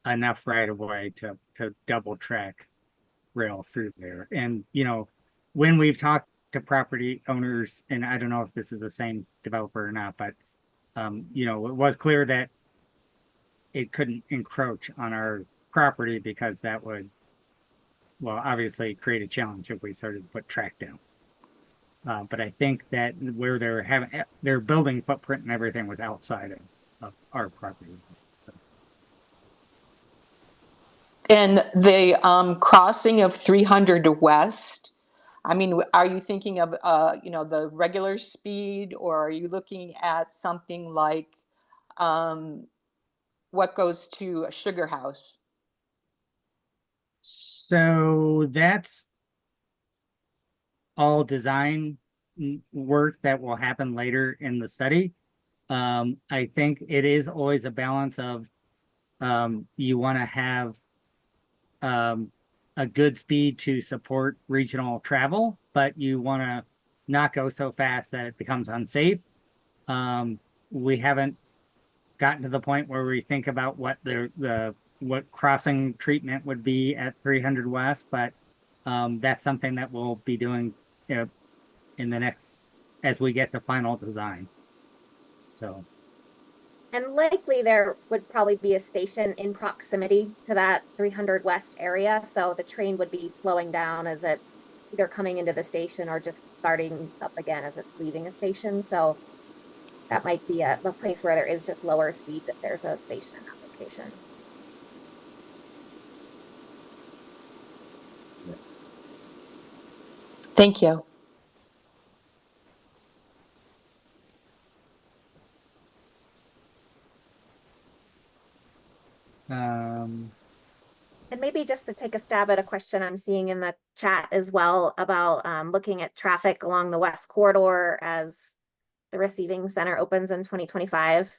Speaker 9: enough right of way to double track rail through there. And when we've talked to property owners, and I don't know if this is the same developer or not, but it was clear that it couldn't encroach on our property because that would, well, obviously create a challenge if we started to put track down. But I think that where they're having their building footprint and everything was outside of our property.
Speaker 3: And the crossing of 300 West, I mean, are you thinking of, the regular speed, or are you looking at something like what goes to a sugar house?
Speaker 9: So that's all design work that will happen later in the study. I think it is always a balance of you want to have a good speed to support regional travel, but you want to not go so fast that it becomes unsafe. We haven't gotten to the point where we think about what what crossing treatment would be at 300 West, but that's something that we'll be doing in the next, as we get the final design. So.
Speaker 10: And likely there would probably be a station in proximity to that 300 West area. So the train would be slowing down as it's either coming into the station or just starting up again as it's leaving a station. So that might be a place where there is just lower speed if there's a station in that location.
Speaker 3: Thank you.
Speaker 10: And maybe just to take a stab at a question I'm seeing in the chat as well about looking at traffic along the West Corridor as the receiving center opens in 2025.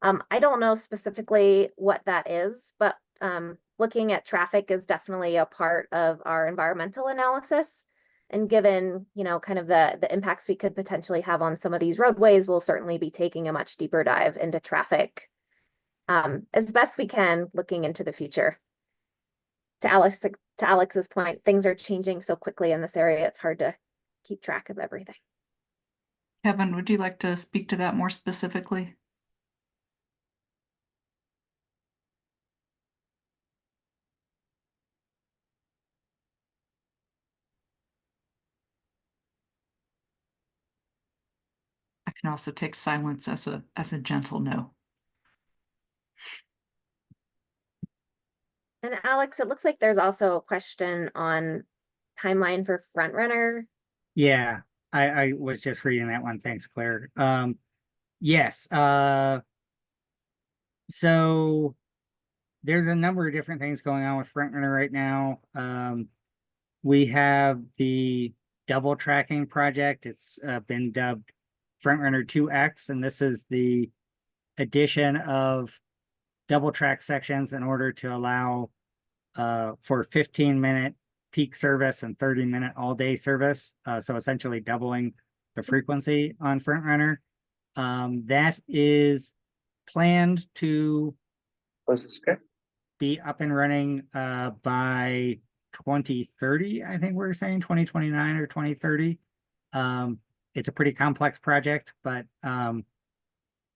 Speaker 10: I don't know specifically what that is, but looking at traffic is definitely a part of our environmental analysis. And given, kind of the impacts we could potentially have on some of these roadways, we'll certainly be taking a much deeper dive into traffic as best we can looking into the future. To Alex's point, things are changing so quickly in this area, it's hard to keep track of everything.
Speaker 1: Kevin, would you like to speak to that more specifically? I can also take silence as a gentle no.
Speaker 10: And Alex, it looks like there's also a question on timeline for Front Runner.
Speaker 9: Yeah. I was just reading that one. Thanks, Claire. Yes, so there's a number of different things going on with Frontrunner right now. We have the double tracking project. It's been dubbed Frontrunner 2X, and this is the addition of double track sections in order to allow for 15-minute peak service and 30-minute all-day service. So essentially doubling the frequency on Frontrunner. That is planned to be up and running by 2030. I think we're saying 2029 or 2030. It's a pretty complex project, but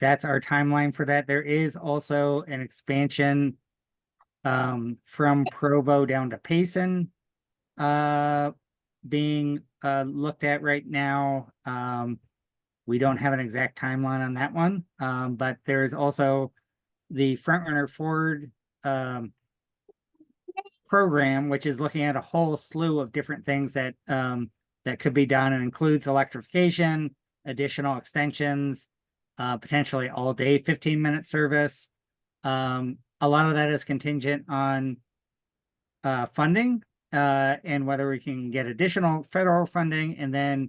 Speaker 9: that's our timeline for that. There is also an expansion from Provo down to Payson being looked at right now. We don't have an exact timeline on that one, but there's also the Frontrunner Forward program, which is looking at a whole slew of different things that that could be done, and includes electrification, additional extensions, potentially all day 15-minute service. A lot of that is contingent on funding and whether we can get additional federal funding, and then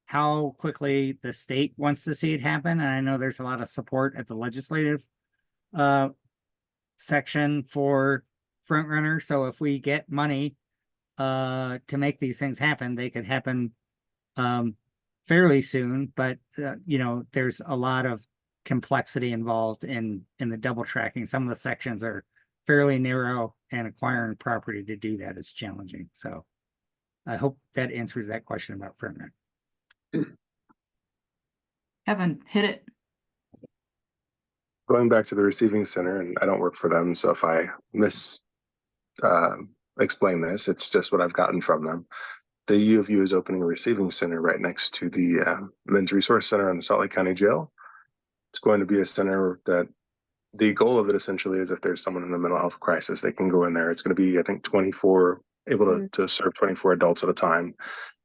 Speaker 9: how quickly the state wants to see it happen. And I know there's a lot of support at the legislative section for Frontrunner. So if we get money to make these things happen, they could happen fairly soon. But you know, there's a lot of complexity involved in the double tracking. Some of the sections are fairly narrow, and acquiring property to do that is challenging. So I hope that answers that question about Frontrunner.
Speaker 1: Kevin, hit it.
Speaker 4: Going back to the receiving center, and I don't work for them, so if I explain this, it's just what I've gotten from them. The U of U is opening a receiving center right next to the Men's Resource Center in the Salt Lake County Jail. It's going to be a center that the goal of it essentially is if there's someone in a mental health crisis, they can go in there. It's going to be, I think, 24, able to serve 24 adults at a time.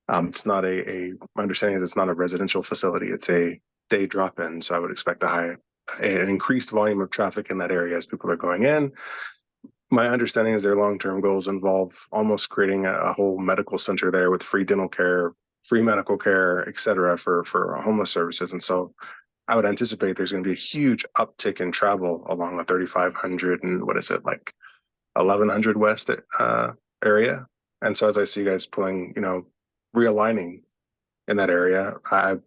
Speaker 4: It's not my understanding is it's not a residential facility. It's a day drop-in. So I would expect an increased volume of traffic in that area as people are going in. My understanding is their long-term goals involve almost creating a whole medical center there with free dental care, free medical care, et cetera, for homeless services. And so I would anticipate there's going to be a huge uptick in travel along the 3500 and what is it, like 1100 West area. And so as I see you guys pulling, realigning in that area, I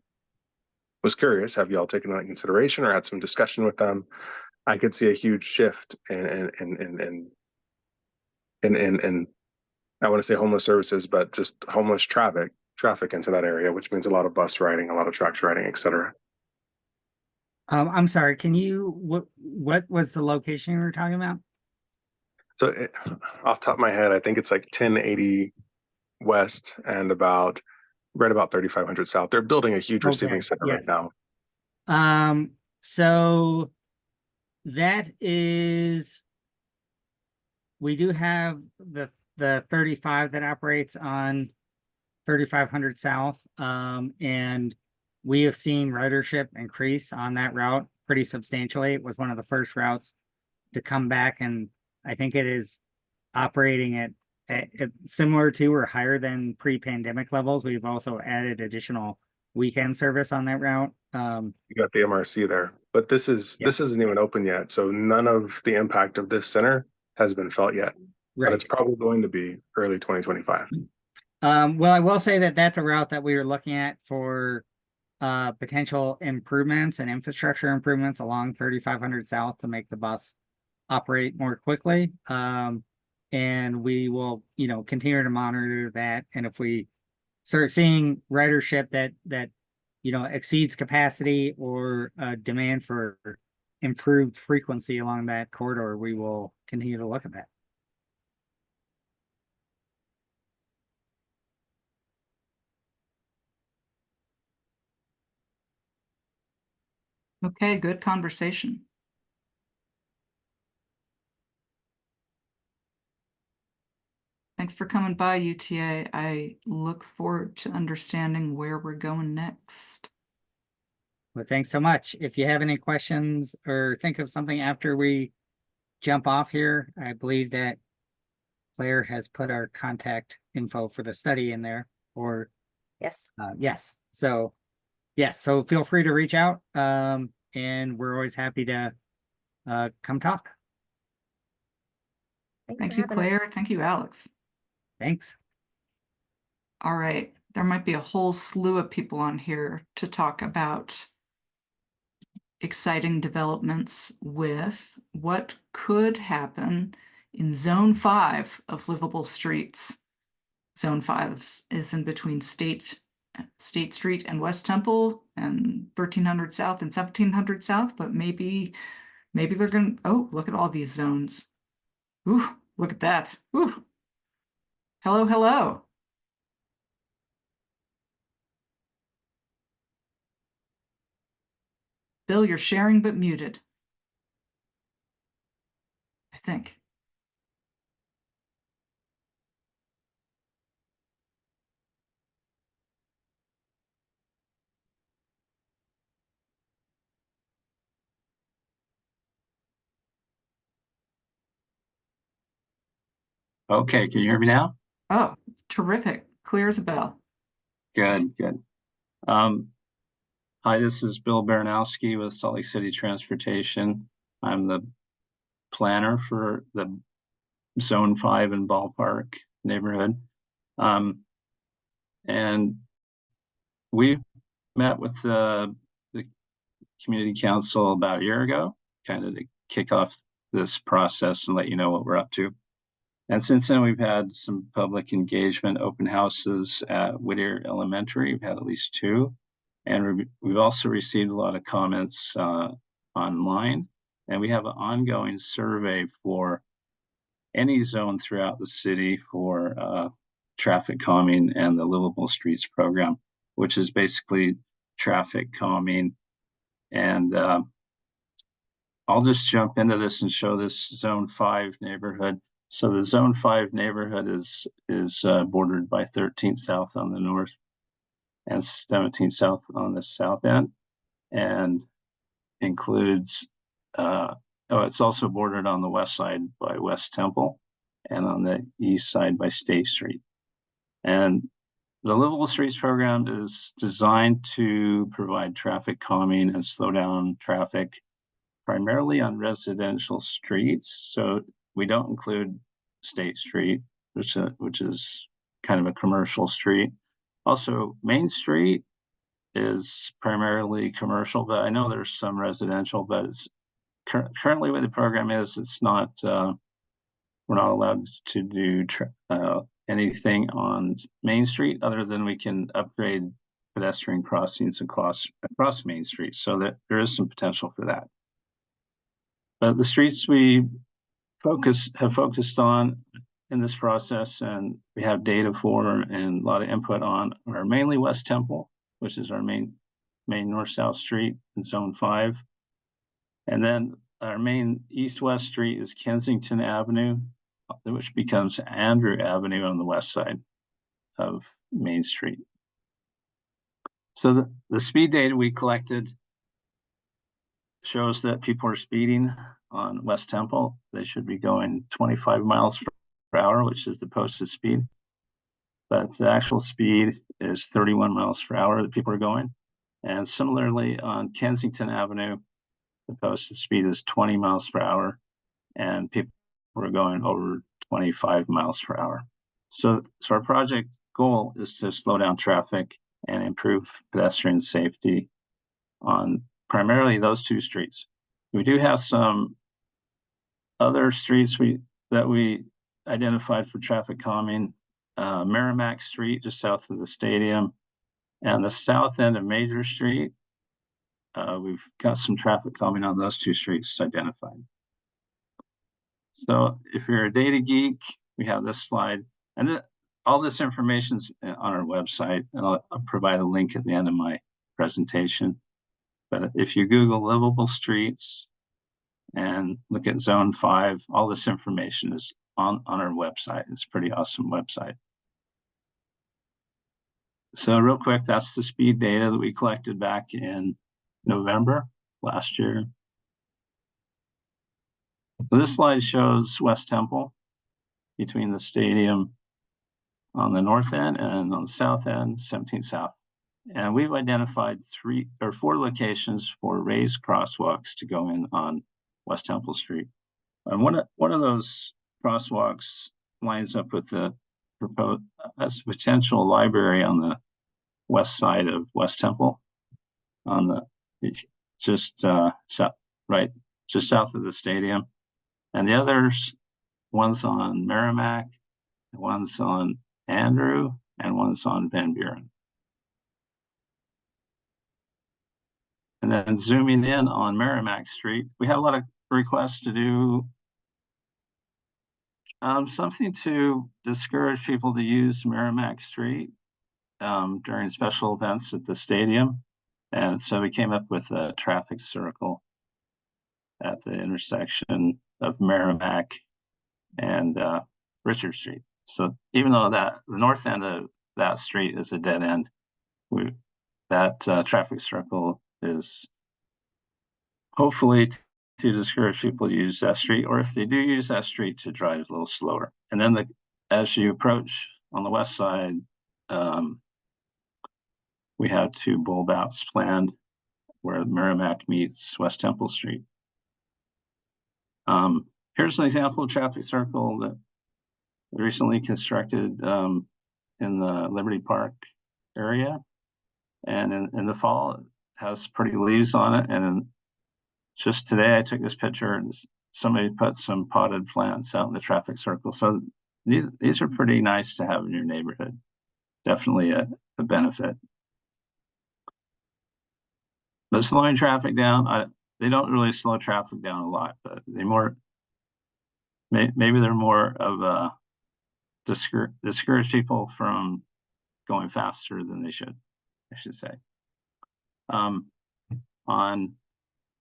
Speaker 4: was curious, have y'all taken that into consideration or had some discussion with them? I could see a huge shift in I want to say homeless services, but just homeless traffic into that area, which means a lot of bus riding, a lot of trucks riding, et cetera.
Speaker 9: I'm sorry, can you, what was the location you were talking about?
Speaker 4: So off the top of my head, I think it's like 1080 West and right about 3500 South. They're building a huge receiving center right now.
Speaker 9: So that is, we do have the 35 that operates on 3500 South, and we have seen ridership increase on that route pretty substantially. It was one of the first routes to come back, and I think it is operating at similar to or higher than pre-pandemic levels. We've also added additional weekend service on that route.
Speaker 4: You got the MRC there, but this isn't even open yet, so none of the impact of this center has been felt yet. Right. But it's probably going to be early 2025.
Speaker 9: Well, I will say that that's a route that we were looking at for potential improvements and infrastructure improvements along 3500 South to make the bus operate more quickly. And we will, continue to monitor that. And if we start seeing ridership that exceeds capacity or demand for improved frequency along that corridor, we will continue to look at that.
Speaker 1: Okay, good conversation. Thanks for coming by, UTA. I look forward to understanding where we're going next.
Speaker 9: Well, thanks so much. If you have any questions or think of something after we jump off here, I believe that Claire has put our contact info for the study in there, or
Speaker 10: Yes.
Speaker 9: yes. So yes, so feel free to reach out. And we're always happy to come talk.
Speaker 10: Thanks
Speaker 1: Thank
Speaker 10: for
Speaker 1: you,
Speaker 10: having us.
Speaker 1: Claire. Thank you, Alex.
Speaker 9: Thanks.
Speaker 1: All right, there might be a whole slew of people on here to talk about exciting developments with what could happen in Zone 5 of Livable Streets. Zone 5 is in between State Street and West Temple and 1300 South and 1700 South, but maybe they're gonna, oh, look at all these zones. Ooh, look at that. Ooh. Hello, hello. Bill, you're sharing but muted, I think.
Speaker 11: Okay, can you hear me now?
Speaker 1: Oh, terrific. Clear as a bell.
Speaker 11: Good, good. Hi, this is Bill Baranowski with Salt Lake City Transportation. I'm the planner for the Zone 5 and Ballpark neighborhood. And we met with the community council about a year ago, kind of to kick off this process and let you know what we're up to. And since then, we've had some public engagement, open houses at Whittier Elementary. We've had at least 2. And we've also received a lot of comments online. And we have an ongoing survey for any zone throughout the city for traffic calming and the Livable Streets program, which is basically traffic calming. And I'll just jump into this and show this Zone 5 neighborhood. So the Zone 5 neighborhood is bordered by 13th South on the north and 17th South on the south end, and includes, it's also bordered on the west side by West Temple and on the east side by State Street. And the Livable Streets program is designed to provide traffic calming and slow down traffic primarily on residential streets. So we don't include State Street, which is kind of a commercial street. Also, Main Street is primarily commercial, but I know there's some residential, but it's currently what the program is, it's not, we're not allowed to do anything on Main Street other than we can upgrade pedestrian crossings across Main Street, so that there is some potential for that. But the streets we have focused on in this process and we have data for and a lot of input on are mainly West Temple, which is our main north-south street in Zone 5. And then our main east-west street is Kensington Avenue, which becomes Andrew Avenue on the west side of Main Street. So the speed data we collected shows that people are speeding on West Temple. They should be going 25 miles per hour, which is the posted speed. But the actual speed is 31 miles per hour that people are going. And similarly on Kensington Avenue, the posted speed is 20 miles per hour and people are going over 25 miles per hour. So our project goal is to slow down traffic and improve pedestrian safety on primarily those 2 streets. We do have some other streets that we identified for traffic calming. Merrimack Street, just south of the stadium, and the south end of Major Street. We've got some traffic calming on those 2 streets identified. So if you're a data geek, we have this slide, and all this information's on our website, and I'll provide a link at the end of my presentation. But if you Google Livable Streets and look at Zone 5, all this information is on our website. It's a pretty awesome website. So real quick, that's the speed data that we collected back in November last year. This slide shows West Temple between the stadium on the north end and on the south end, 17th South. And we've identified 3 or 4 locations for raised crosswalks to go in on West Temple Street. And one of those crosswalks lines up with the proposed as a potential library on the west side of West Temple, on the just south, right, just south of the stadium. And the others, one's on Merrimack, one's on Andrew, and one's on Van Buren. And then zooming in on Merrimack Street, we had a lot of requests to do something to discourage people to use Merrimack Street during special events at the stadium. And so we came up with a traffic circle at the intersection of Merrimack and Richard Street. So even though that the north end of that street is a dead end, that traffic circle is hopefully to discourage people to use that street, or if they do use that street, to drive a little slower. And then as you approach on the west side, we have 2 bulb outs planned where Merrimack meets West Temple Street. Here's an example of traffic circle that we recently constructed in the Liberty Park area. And in the fall, it has pretty leaves on it. And just today I took this picture and somebody put some potted plants out in the traffic circle. So these are pretty nice to have in your neighborhood. Definitely a benefit. But slowing traffic down, they don't really slow traffic down a lot, but maybe they're more of a discourage people from going faster than they should, I should say. On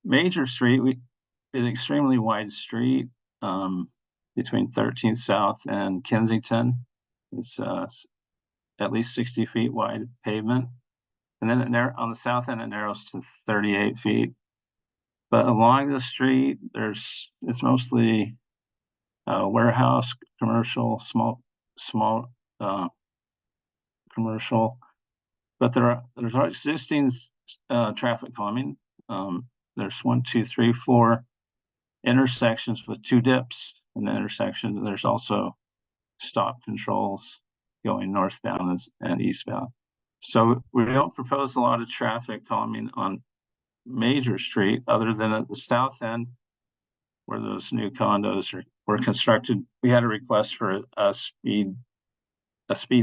Speaker 11: Major Street, is an extremely wide street between 13th South and Kensington. It's at least 60 feet wide pavement. And then on the south end, it narrows to 38 feet. But along the street, it's mostly warehouse, commercial, small commercial. But there's existing traffic calming. There's 1, 2, 3, 4 intersections with 2 dips in the intersection. There's also stop controls going northbound and eastbound. So we don't propose a lot of traffic calming on Major Street, other than at the south end, where those new condos were constructed. We had a request for a speed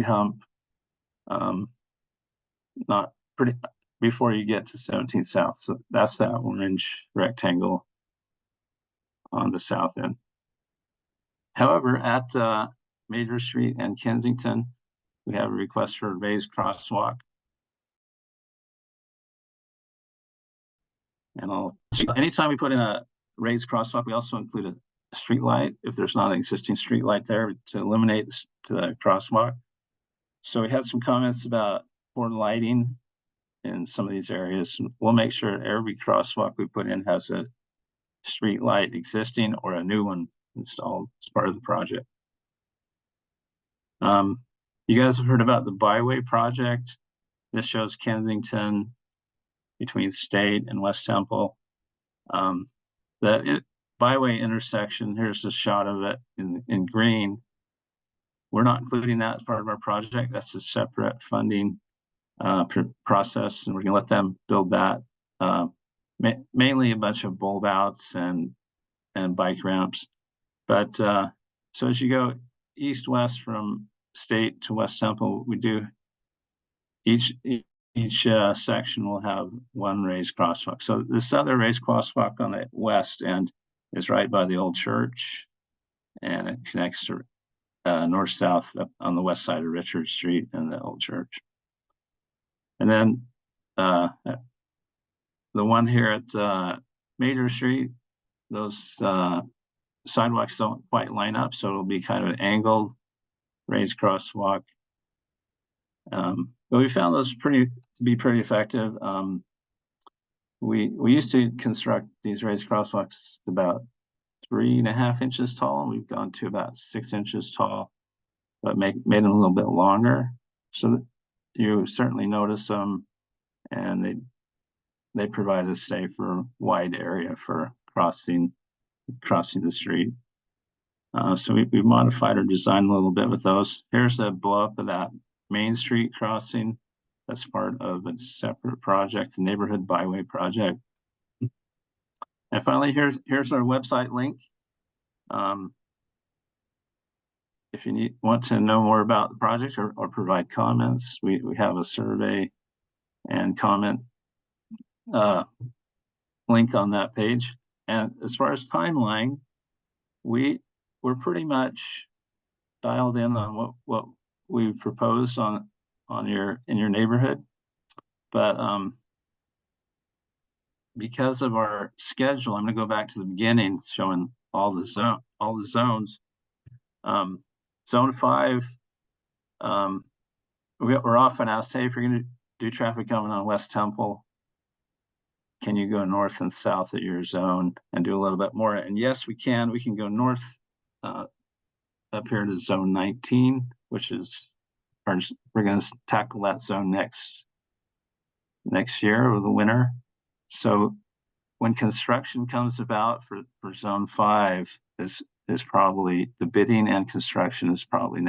Speaker 11: hump, not pretty before you get to 17th South. So that's that orange rectangle on the south end. However, at Major Street and Kensington, we have a request for a raised crosswalk. And anytime we put in a raised crosswalk, we also include a street light if there's not an existing street light there to eliminate the crosswalk. So we had some comments about poor lighting in some of these areas. We'll make sure every crosswalk we put in has a street light existing or a new one installed as part of the project. You guys have heard about the byway project. This shows Kensington between State and West Temple. The byway intersection, here's a shot of it in green. We're not including that as part of our project. That's a separate funding process, and we're gonna let them build that. Mainly a bunch of bulb outs and bike ramps. But so as you go east-west from State to West Temple, we do each section will have 1 raised crosswalk. So this other raised crosswalk on the west end is right by the old church, and it connects to north-south on the west side of Richard Street and the old church. And then the one here at Major Street, those sidewalks don't quite line up, so it'll be kind of an angled raised crosswalk. But we found those to be pretty effective. We used to construct these raised crosswalks about 3.5 inches tall. We've gone to about 6 inches tall, but made them a little bit longer. So that you certainly notice them, and they provide a safer, wide area for crossing the street. So we've modified our design a little bit with those. Here's a blow up of that Main Street crossing. That's part of a separate project, the Neighborhood Byway Project. And finally, here's our website link. If you want to know more about the project or provide comments, we have a survey and comment link on that page. And as far as timeline, we're pretty much dialed in on what we proposed in your neighborhood, but because of our schedule, I'm going to go back to the beginning, showing all the zones. Zone 5, we're often asked, say, if you're going to do traffic coming on West Temple, can you go north and south at your zone and do a little bit more? And yes, we can. We can go north up here to zone 19, which is we're going to tackle that zone next year or the winter. So when construction comes about for zone 5 is probably the bidding and construction is probably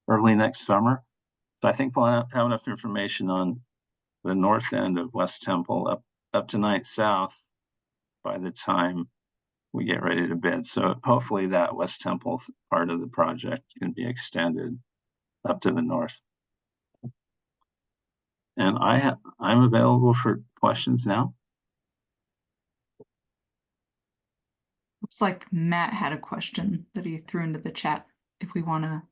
Speaker 11: early next summer. So I think we'll have enough information on the north end of West Temple up to 9th South by the time we get ready to bid. So hopefully that West Temple part of the project can be extended up to the north. And I'm available for questions now.
Speaker 1: Looks like Matt had a question that he threw into the chat. If we want to,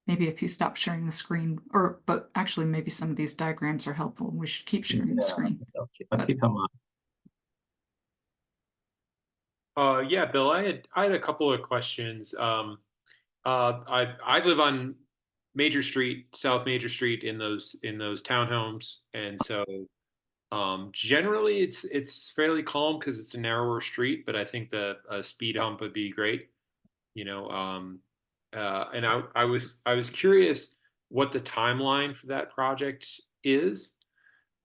Speaker 1: maybe if you stop sharing the screen, but actually maybe some of these diagrams are helpful. We should keep sharing the screen.
Speaker 11: I'll keep them on.
Speaker 7: Yeah, Bill, I had a couple of questions. I live on Major Street, South Major Street, in those townhomes, and so generally it's fairly calm because it's a narrower street. But I think the speed hump would be great, you know. And I was curious what the timeline for that project is.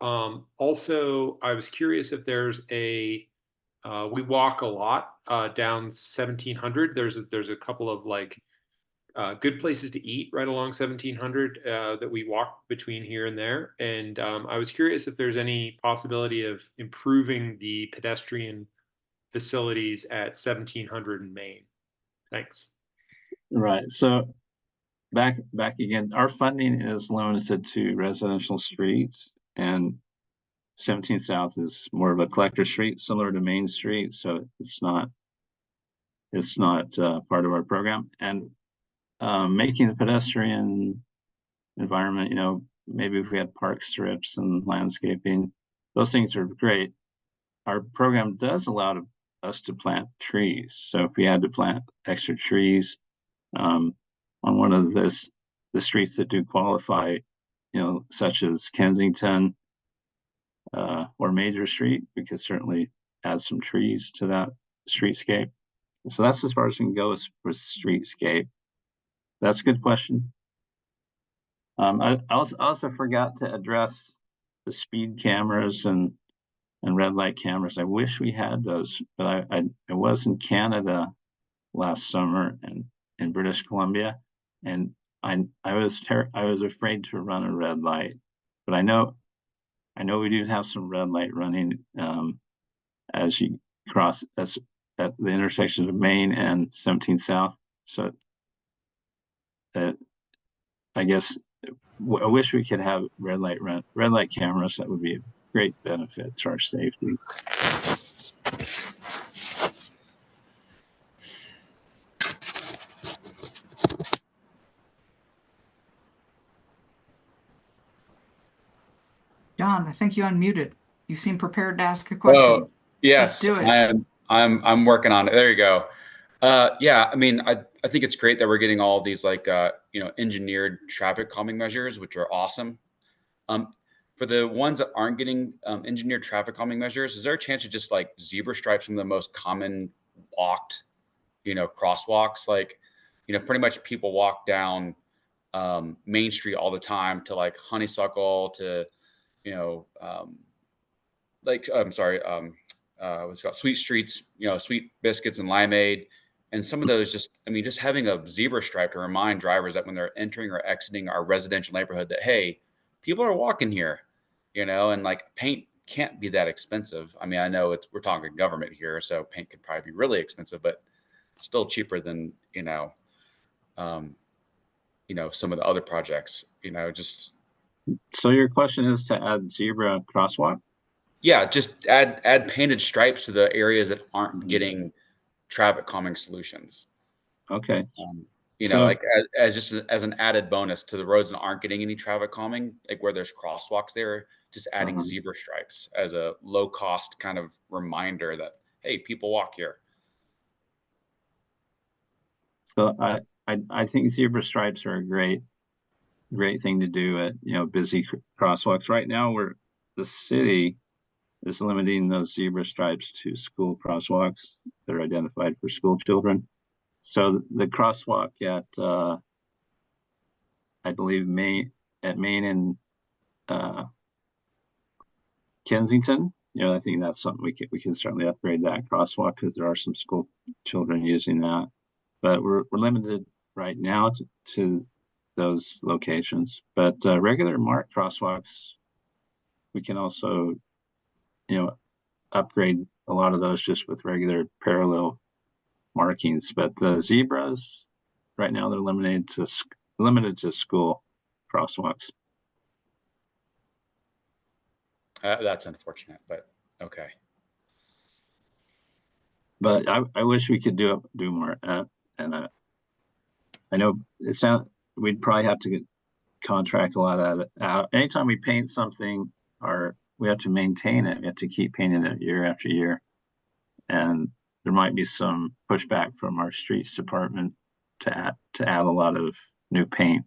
Speaker 7: Also, I was curious if there's we walk a lot down 1700. There's a couple of like good places to eat right along 1700 that we walk between here and there. And I was curious if there's any possibility of improving the pedestrian facilities at 1700 in Maine. Thanks.
Speaker 11: Right. So back again, our funding is limited to residential streets, and 17 South is more of a collector street, similar to Main Street. So it's not part of our program. And making the pedestrian environment, maybe if we had park strips and landscaping, those things are great. Our program does allow us to plant trees. So if we had to plant extra trees on one of the streets that do qualify, such as Kensington or Major Street, we could certainly add some trees to that streetscape. So that's as far as we can go with streetscape. That's a good question. I also forgot to address the speed cameras and red light cameras. I wish we had those, but I was in Canada last summer and in British Columbia, and I was afraid to run a red light, but I know we do have some red light running as you cross at the intersection of Main and 17 South. So I guess I wish we could have red light cameras. That would be a great benefit to our safety.
Speaker 1: John, I think you unmuted. You seem prepared to ask a question.
Speaker 12: Oh, yes.
Speaker 1: Let's do it.
Speaker 12: I'm working on it. There you go. Yeah, I mean, I think it's great that we're getting all these like engineered traffic calming measures, which are awesome. For the ones that aren't getting engineered traffic calming measures, is there a chance of just like zebra stripes, some of the most common walked, crosswalks? Like, pretty much people walk down Main Street all the time to like Honeysuckle to, I'm sorry, what's it called? Sweet Streets, Sweet Biscuits and Limeade. And some of those just having a zebra stripe to remind drivers that when they're entering or exiting our residential neighborhood that, hey, people are walking here, and like paint can't be that expensive. I mean, I know we're talking government here, so paint could probably be really expensive, but still cheaper than, some of the other projects, just.
Speaker 11: So your question is to add zebra crosswalk?
Speaker 12: Yeah, just add painted stripes to the areas that aren't getting traffic calming solutions.
Speaker 11: Okay.
Speaker 12: Like as just as an added bonus to the roads that aren't getting any traffic calming, like where there's crosswalks there, just adding zebra stripes as a low cost kind of reminder that, hey, people walk here.
Speaker 11: So I think zebra stripes are a great thing to do at busy crosswalks. Right now, the city is limiting those zebra stripes to school crosswalks that are identified for school children. So the crosswalk at I believe Main and Kensington, I think that's something we can certainly upgrade that crosswalk because there are some school children using that. But we're limited right now to those locations. But regular marked crosswalks, we can also, upgrade a lot of those just with regular parallel markings. But the zebras, right now, they're limited to school crosswalks.
Speaker 12: That's unfortunate, but okay.
Speaker 11: But I wish we could do more. And I know we'd probably have to contract a lot of it out. Anytime we paint something, we have to maintain it. We have to keep painting it year after year. And there might be some pushback from our streets department to add a lot of new paint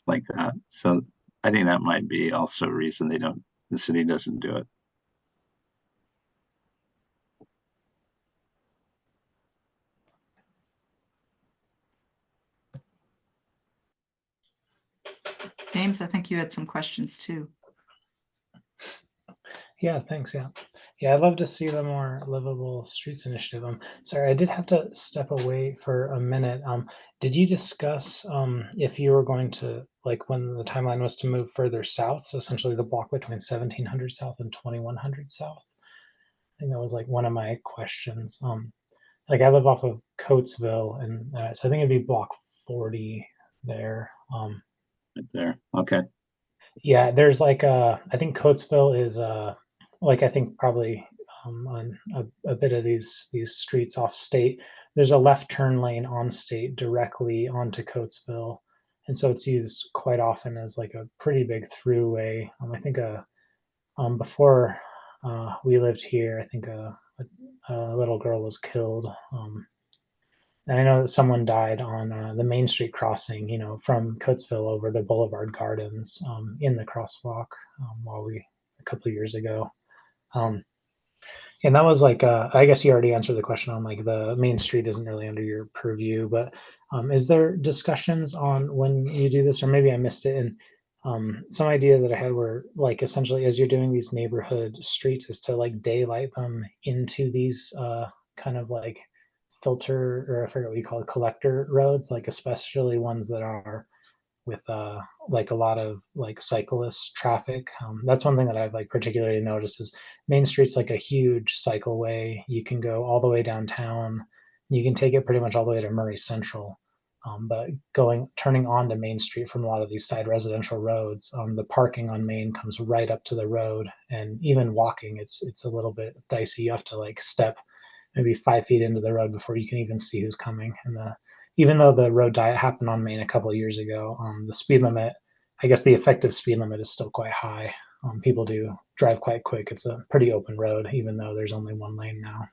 Speaker 11: like that. So I think that might be also a reason the city doesn't do it.
Speaker 1: James, I think you had some questions too.
Speaker 8: Yeah, thanks. Yeah, I'd love to see the more livable streets initiative. Sorry, I did have to step away for a minute. Did you discuss if you were going to, like, when the timeline was to move further south, so essentially the block between 1700 South and 2100 South? I think that was like one of my questions. Like I live off of Coatesville, and so I think it'd be block 40 there.
Speaker 11: Right there. Okay.
Speaker 8: Yeah, there's like I think Coatesville is like I think probably on a bit of these streets off state. There's a left turn lane on state directly onto Coatesville, and so it's used quite often as like a pretty big throughway. I think before we lived here, I think a little girl was killed. And I know that someone died on the Main Street crossing, from Coatesville over to Boulevard Gardens in the crosswalk a couple of years ago. And that was like, I guess you already answered the question on like the Main Street isn't really under your purview, but is there discussions on when you do this, or maybe I missed it? And some ideas that I had were like essentially as you're doing these neighborhood streets is to like daylight them into these kind of like filter, or I forget what you call it, collector roads, like especially ones that are with like a lot of like cyclist traffic. That's one thing that I've like particularly noticed is Main Street's like a huge cycleway. You can go all the way downtown. You can take it pretty much all the way to Murray Central. But turning onto Main Street from a lot of these side residential roads, the parking on Main comes right up to the road, and even walking, it's a little bit dicey. You have to like step maybe 5 feet into the road before you can even see who's coming. And even though the road diet happened on Main a couple of years ago, the speed limit, I guess the effective speed limit is still quite high. People do drive quite quick. It's a pretty open road, even though there's only one lane now.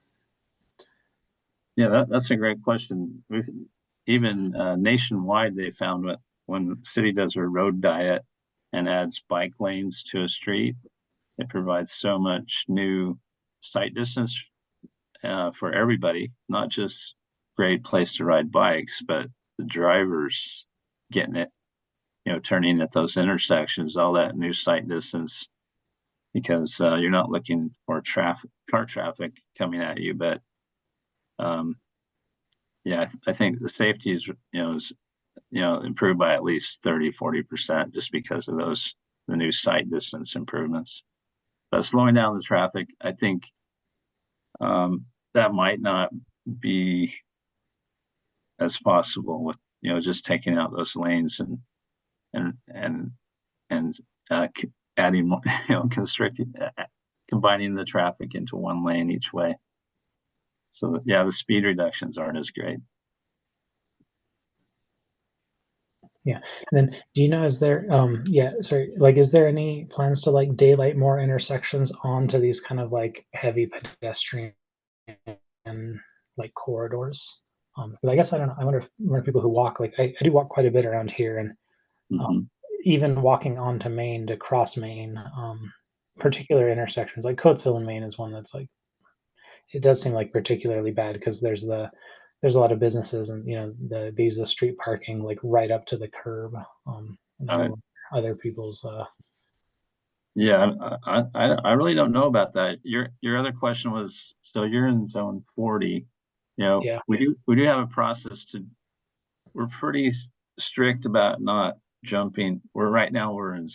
Speaker 11: Yeah, that's a great question. Even nationwide, they found when the city does a road diet and adds bike lanes to a street, it provides so much new sight distance for everybody, not just great place to ride bikes, but the drivers getting it, turning at those intersections, all that new sight distance, because you're not looking for car traffic coming at you, but yeah, I think the safety is improved by at least 30-40% just because of the new sight distance improvements. But slowing down the traffic, I think that might not be as possible with just taking out those lanes and adding more, constricting, combining the traffic into one lane each way. So yeah, the speed reductions aren't as great.
Speaker 8: Yeah. And then do you know, is there is there any plans to like daylight more intersections onto these kind of like heavy pedestrian and like corridors? Because I guess I don't know. I wonder if people who walk, like I do walk quite a bit around here, and even walking onto Main to cross Main, particular intersections like Coatesville and Main is one that's like, it does seem like particularly bad because there's a lot of businesses and they use the street parking like right up to the curb, and other people's
Speaker 11: Yeah, I really don't know about that. Your other question was, so you're in zone 40.
Speaker 8: Yeah.
Speaker 11: We do have a process we're pretty strict about not jumping. Right now we're in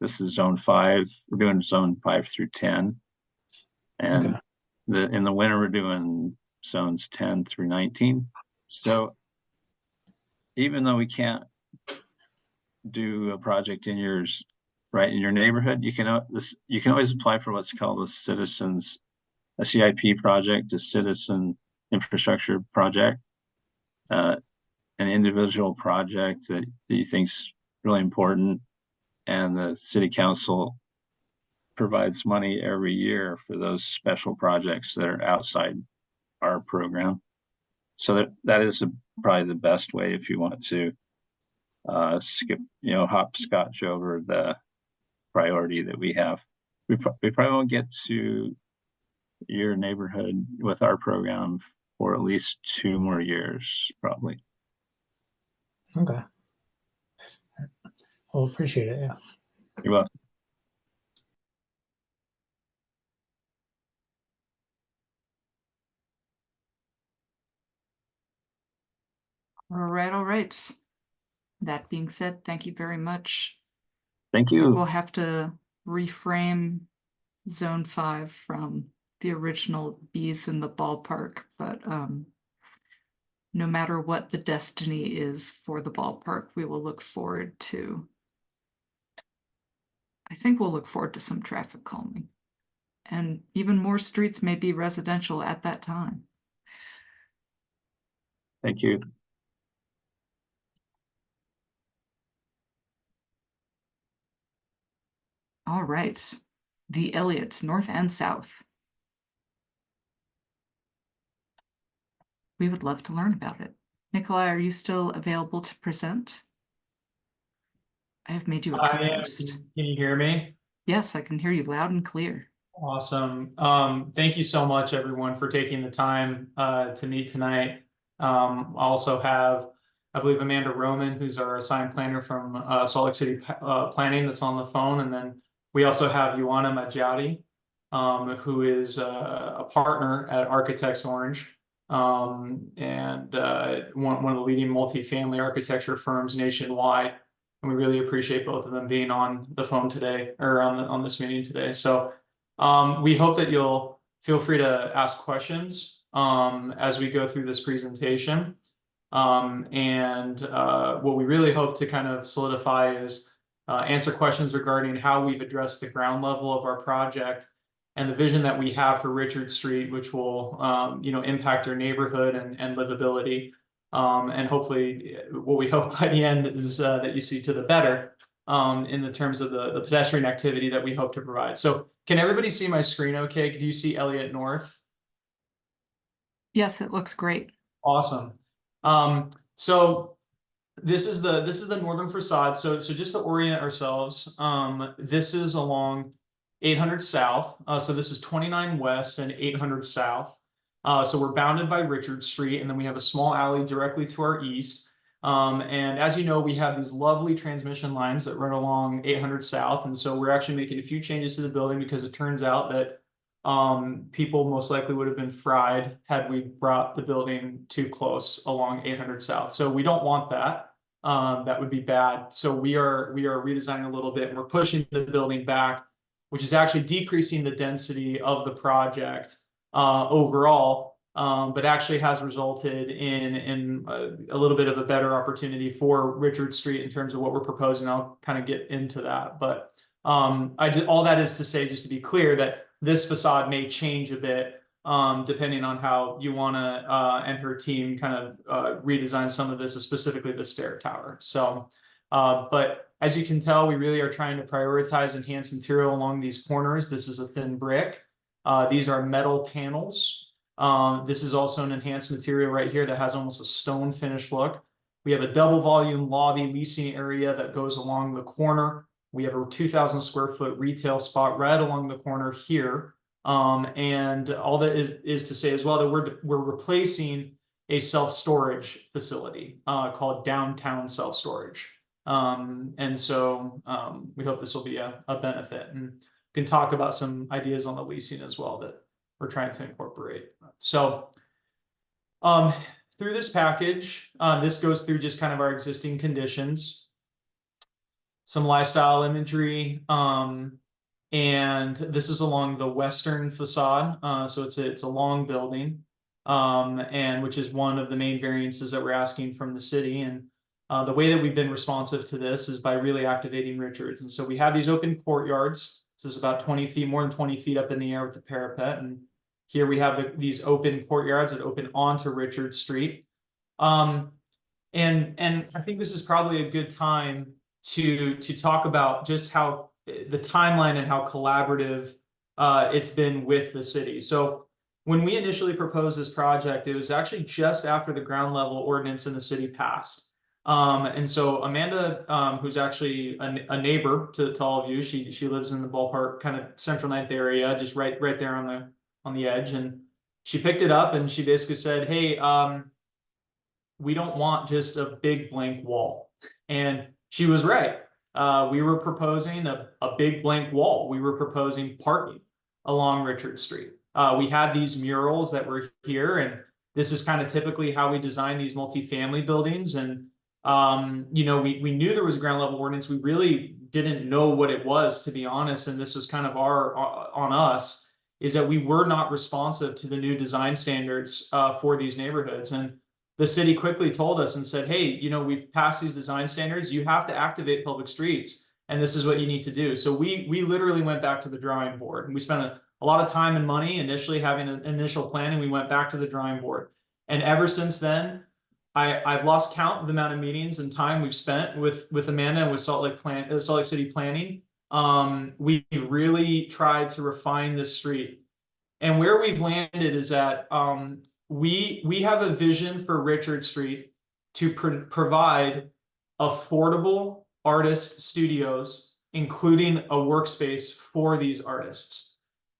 Speaker 11: this is zone 5. We're doing zone 5 through 10. And in the winter we're doing zones 10 through 19. So even though we can't do a project in your neighborhood, you can always apply for what's called a CIP project, a citizen infrastructure project, an individual project that you think's really important, and the city council provides money every year for those special projects that are outside our program. So that is probably the best way if you want to skip, hopscotch over the priority that we have. We probably won't get to your neighborhood with our program for at least 2 more years, probably.
Speaker 8: Okay. Well, appreciate it. Yeah.
Speaker 11: You're welcome.
Speaker 1: All right. That being said, thank you very much.
Speaker 11: Thank you.
Speaker 1: We'll have to reframe zone 5 from the original bees in the ballpark, but no matter what the destiny is for the ballpark, we will look forward to, I think we'll look forward to some traffic calming, and even more streets may be residential at that time.
Speaker 11: Thank you.
Speaker 1: All right, the Elliot, north and south. We would love to learn about it. Nikolai, are you still available to present? I have made you a co-host.
Speaker 13: Can you hear me?
Speaker 1: Yes, I can hear you loud and clear.
Speaker 13: Awesome. Thank you so much, everyone, for taking the time to meet tonight. I also have, I believe, Amanda Roman, who's our assigned planner from Salt Lake City Planning, that's on the phone. And then we also have Ioana Majadi, who is a partner at Architects Orange, and one of the leading multifamily architecture firms nationwide. And we really appreciate both of them being on the phone today, or on this meeting today. So we hope that you'll feel free to ask questions as we go through this presentation. And what we really hope to kind of solidify is answer questions regarding how we've addressed the ground level of our project and the vision that we have for Richard Street, which will impact our neighborhood and livability. And hopefully what we hope by the end is that you see to the better in the terms of the pedestrian activity that we hope to provide. So can everybody see my screen okay? Do you see Elliot North?
Speaker 1: Yes, it looks great.
Speaker 13: Awesome. So this is the northern facade. So just to orient ourselves, this is along 800 South. So this is 29 West and 800 South. So we're bounded by Richard Street, and then we have a small alley directly to our east. And as you know, we have these lovely transmission lines that run along 800 South. And so we're actually making a few changes to the building because it turns out that people most likely would have been fried had we brought the building too close along 800 South. So we don't want that. That would be bad. So we are redesigning a little bit, and we're pushing the building back, which is actually decreasing the density of the project overall, but actually has resulted in a little bit of a better opportunity for Richard Street in terms of what we're proposing. I'll kind of get into that, but all that is to say, just to be clear, that this facade may change a bit depending on how you want to and her team kind of redesign some of this, specifically the stair tower. So, but as you can tell, we really are trying to prioritize enhanced material along these corners. This is a thin brick. These are metal panels. This is also an enhanced material right here that has almost a stone finish look. We have a double volume lobby leasing area that goes along the corner. We have a 2,000 square foot retail spot right along the corner here. And all that is to say as well that we're replacing a self-storage facility called Downtown Self-Storage. And so we hope this will be a benefit, and we can talk about some ideas on the leasing as well that we're trying to incorporate. So through this package, this goes through just kind of our existing conditions, some lifestyle imagery, and this is along the western facade. So it's a long building, and which is one of the main variances that we're asking from the city. And the way that we've been responsive to this is by really activating Richards. And so we have these open courtyards. This is about 20 feet, more than 20 feet up in the air with the parapet. And here we have these open courtyards that open onto Richard Street. And I think this is probably a good time to talk about just how the timeline and how collaborative it's been with the city. So when we initially proposed this project, it was actually just after the ground level ordinance in the city passed. And so Amanda, who's actually a neighbor to all of you, she lives in the Ballpark kind of Central Ninth area, just right there on the edge. And she picked it up and she basically said, hey, we don't want just a big blank wall. And she was right. We were proposing a big blank wall. We were proposing parking along Richard Street. We had these murals that were here, and this is kind of typically how we design these multifamily buildings. And you know, we knew there was a ground level ordinance. We really didn't know what it was, to be honest. And this was kind of on us, is that we were not responsive to the new design standards for these neighborhoods. And the city quickly told us and said, hey, you know, we've passed these design standards. You have to activate public streets, and this is what you need to do. So we literally went back to the drawing board, and we spent a lot of time and money initially having an initial plan, and we went back to the drawing board. And ever since then, I've lost count of the amount of meetings and time we've spent with Amanda and with Salt Lake City Planning. We've really tried to refine this street, and where we've landed is that we have a vision for Richard Street to provide affordable artist studios, including a workspace for these artists.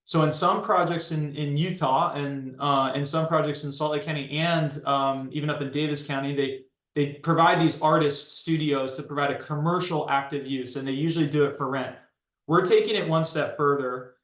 Speaker 13: So in some projects in Utah and in some projects in Salt Lake County and even up in Davis County, they provide these artist studios to provide a commercial active use, and they usually do it for rent. We're taking it one step further.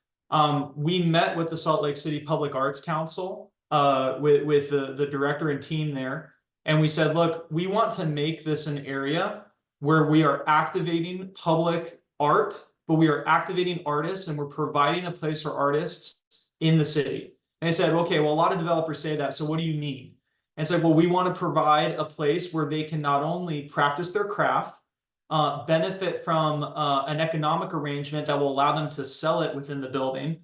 Speaker 13: We met with the Salt Lake City Public Arts Council with the director and team there. And we said, look, we want to make this an area where we are activating public art, but we are activating artists, and we're providing a place for artists in the city. And they said, okay, well, a lot of developers say that. So what do you mean? And it's like, well, we want to provide a place where they can not only practice their craft, benefit from an economic arrangement that will allow them to sell it within the building,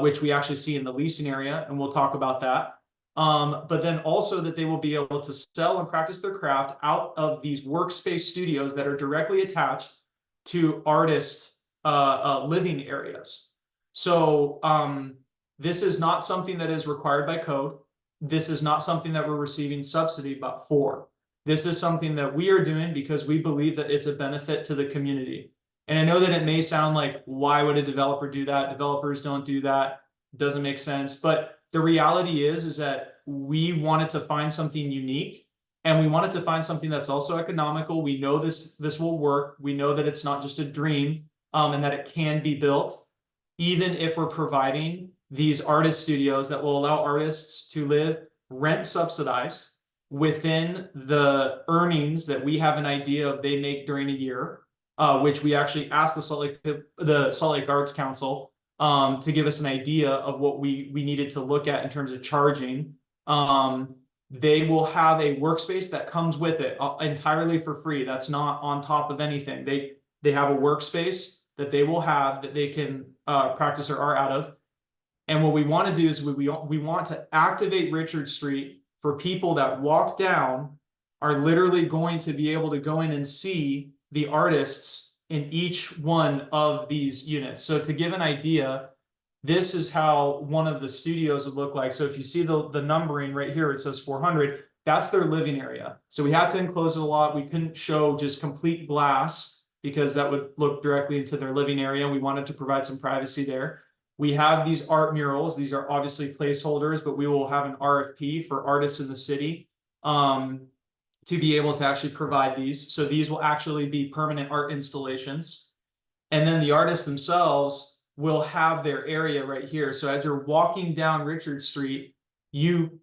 Speaker 13: which we actually see in the leasing area, and we'll talk about that. But then also that they will be able to sell and practice their craft out of these workspace studios that are directly attached to artist living areas. So this is not something that is required by code. this is not something that we're receiving subsidy for. This is something that we are doing because we believe that it's a benefit to the community. And I know that it may sound like, why would a developer do that? Developers don't do that. It doesn't make sense. But the reality is that we wanted to find something unique, and we wanted to find something that's also economical. We know this will work. We know that it's not just a dream, and that it can be built, even if we're providing these artist studios that will allow artists to live rent subsidized within the earnings that we have an idea of they make during a year, which we actually asked the Salt Lake Arts Council to give us an idea of what we needed to look at in terms of charging. They will have a workspace that comes with it entirely for free. That's not on top of anything. They have a workspace that they will have that they can practice their art out of. And what we want to do is we want to activate Richard Street for people that walk down are literally going to be able to go in and see the artists in each one of these units. So to give an idea, this is how one of the studios would look like. So if you see the numbering right here, it says 400, that's their living area. So we had to enclose it a lot. We couldn't show just complete glass because that would look directly into their living area. We wanted to provide some privacy there. We have these art murals. These are obviously placeholders, but we will have an RFP for artists in the city to be able to actually provide these. So these will actually be permanent art installations. And then the artists themselves will have their area right here. So as you're walking down Richard Street, you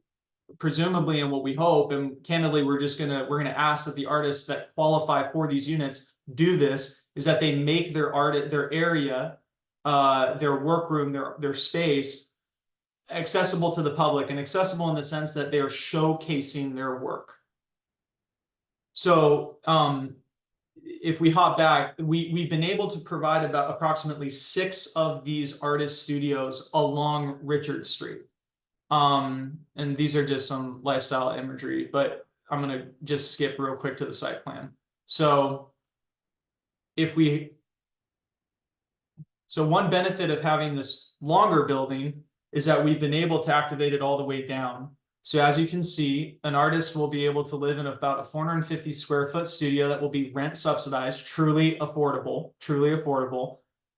Speaker 13: presumably, and what we hope, and candidly, we're gonna ask that the artists that qualify for these units do this, is that they make their art, their area, their workroom, their space accessible to the public, and accessible in the sense that they are showcasing their work. So if we hop back, we've been able to provide about approximately 6 of these artist studios along Richard Street. And these are just some lifestyle imagery, but I'm gonna just skip real quick to the site plan. So one benefit of having this longer building is that we've been able to activate it all the way down. So as you can see, an artist will be able to live in about a 450 square foot studio that will be rent subsidized, truly affordable, truly affordable.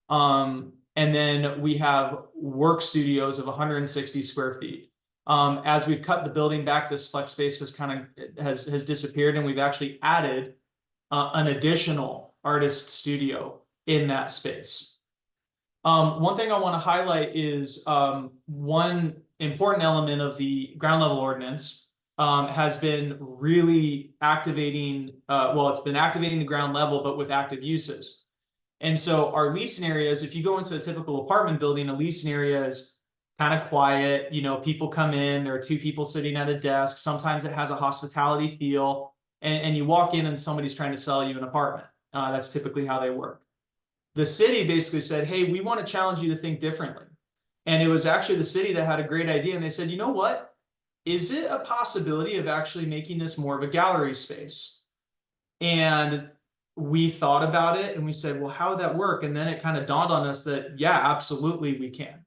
Speaker 13: And then we have work studios of 160 square feet. As we've cut the building back, this flex space has disappeared, and we've actually added an additional artist studio in that space. One thing I want to highlight is one important element of the ground level ordinance has been really activating, it's been activating the ground level, but with active uses. And so our leasing areas, if you go into a typical apartment building, a leasing area is kind of quiet. You know, people come in, there are 2 people sitting at a desk. Sometimes it has a hospitality feel, and you walk in and somebody's trying to sell you an apartment. That's typically how they work. The city basically said, hey, we want to challenge you to think differently. And it was actually the city that had a great idea. And they said, you know what? Is it a possibility of actually making this more of a gallery space? And we thought about it and we said, well, how would that work? And then it kind of dawned on us that, yeah, absolutely we can.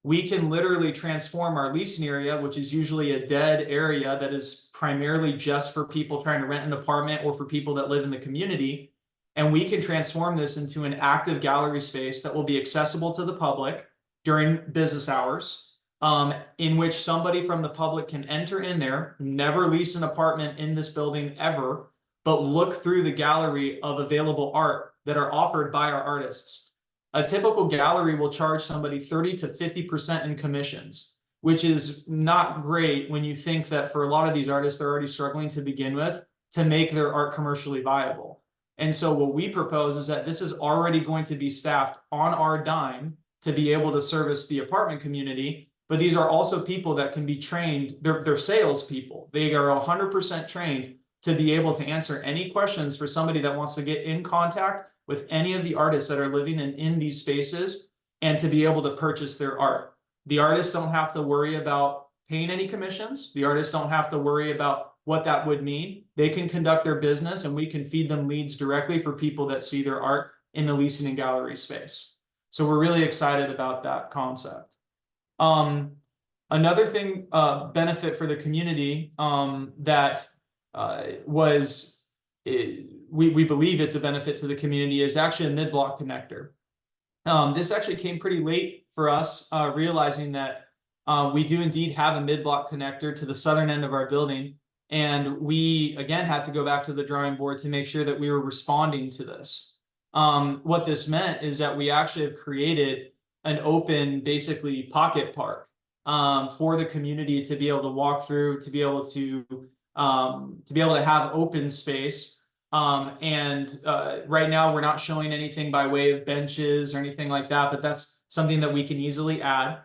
Speaker 13: We can literally transform our leasing area, which is usually a dead area that is primarily just for people trying to rent an apartment or for people that live in the community. And we can transform this into an active gallery space that will be accessible to the public during business hours, in which somebody from the public can enter in there, never lease an apartment in this building ever, but look through the gallery of available art that are offered by our artists. A typical gallery will charge somebody 30 to 50% in commissions, which is not great when you think that for a lot of these artists, they're already struggling to begin with to make their art commercially viable. And so what we propose is that this is already going to be staffed on our dime to be able to service the apartment community. But these are also people that can be trained. They're salespeople. They are 100% trained to be able to answer any questions for somebody that wants to get in contact with any of the artists that are living in these spaces and to be able to purchase their art. The artists don't have to worry about paying any commissions. The artists don't have to worry about what that would mean. They can conduct their business and we can feed them leads directly for people that see their art in the leasing and gallery space. So we're really excited about that concept. Another thing, benefit for the community that we believe it's a benefit to the community is actually a mid-block connector. This actually came pretty late for us, realizing that we do indeed have a mid-block connector to the southern end of our building. And we, again, had to go back to the drawing board to make sure that we were responding to this. What this meant is that we actually have created an open, basically, pocket park for the community to be able to walk through, to be able to have open space. Right now we're not showing anything by way of benches or anything like that, but that's something that we can easily add.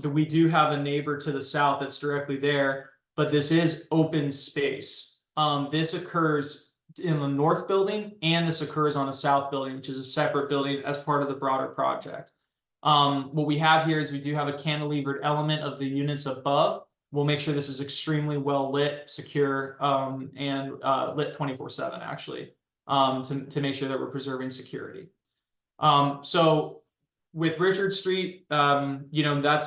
Speaker 13: We do have a neighbor to the south that's directly there, but this is open space. This occurs in the north building, and this occurs on a south building, which is a separate building as part of the broader project. What we have here is we do have a cantilevered element of the units above. We'll make sure this is extremely well lit, secure, and lit 24/7 actually, to make sure that we're preserving security. So with Richard Street, you know,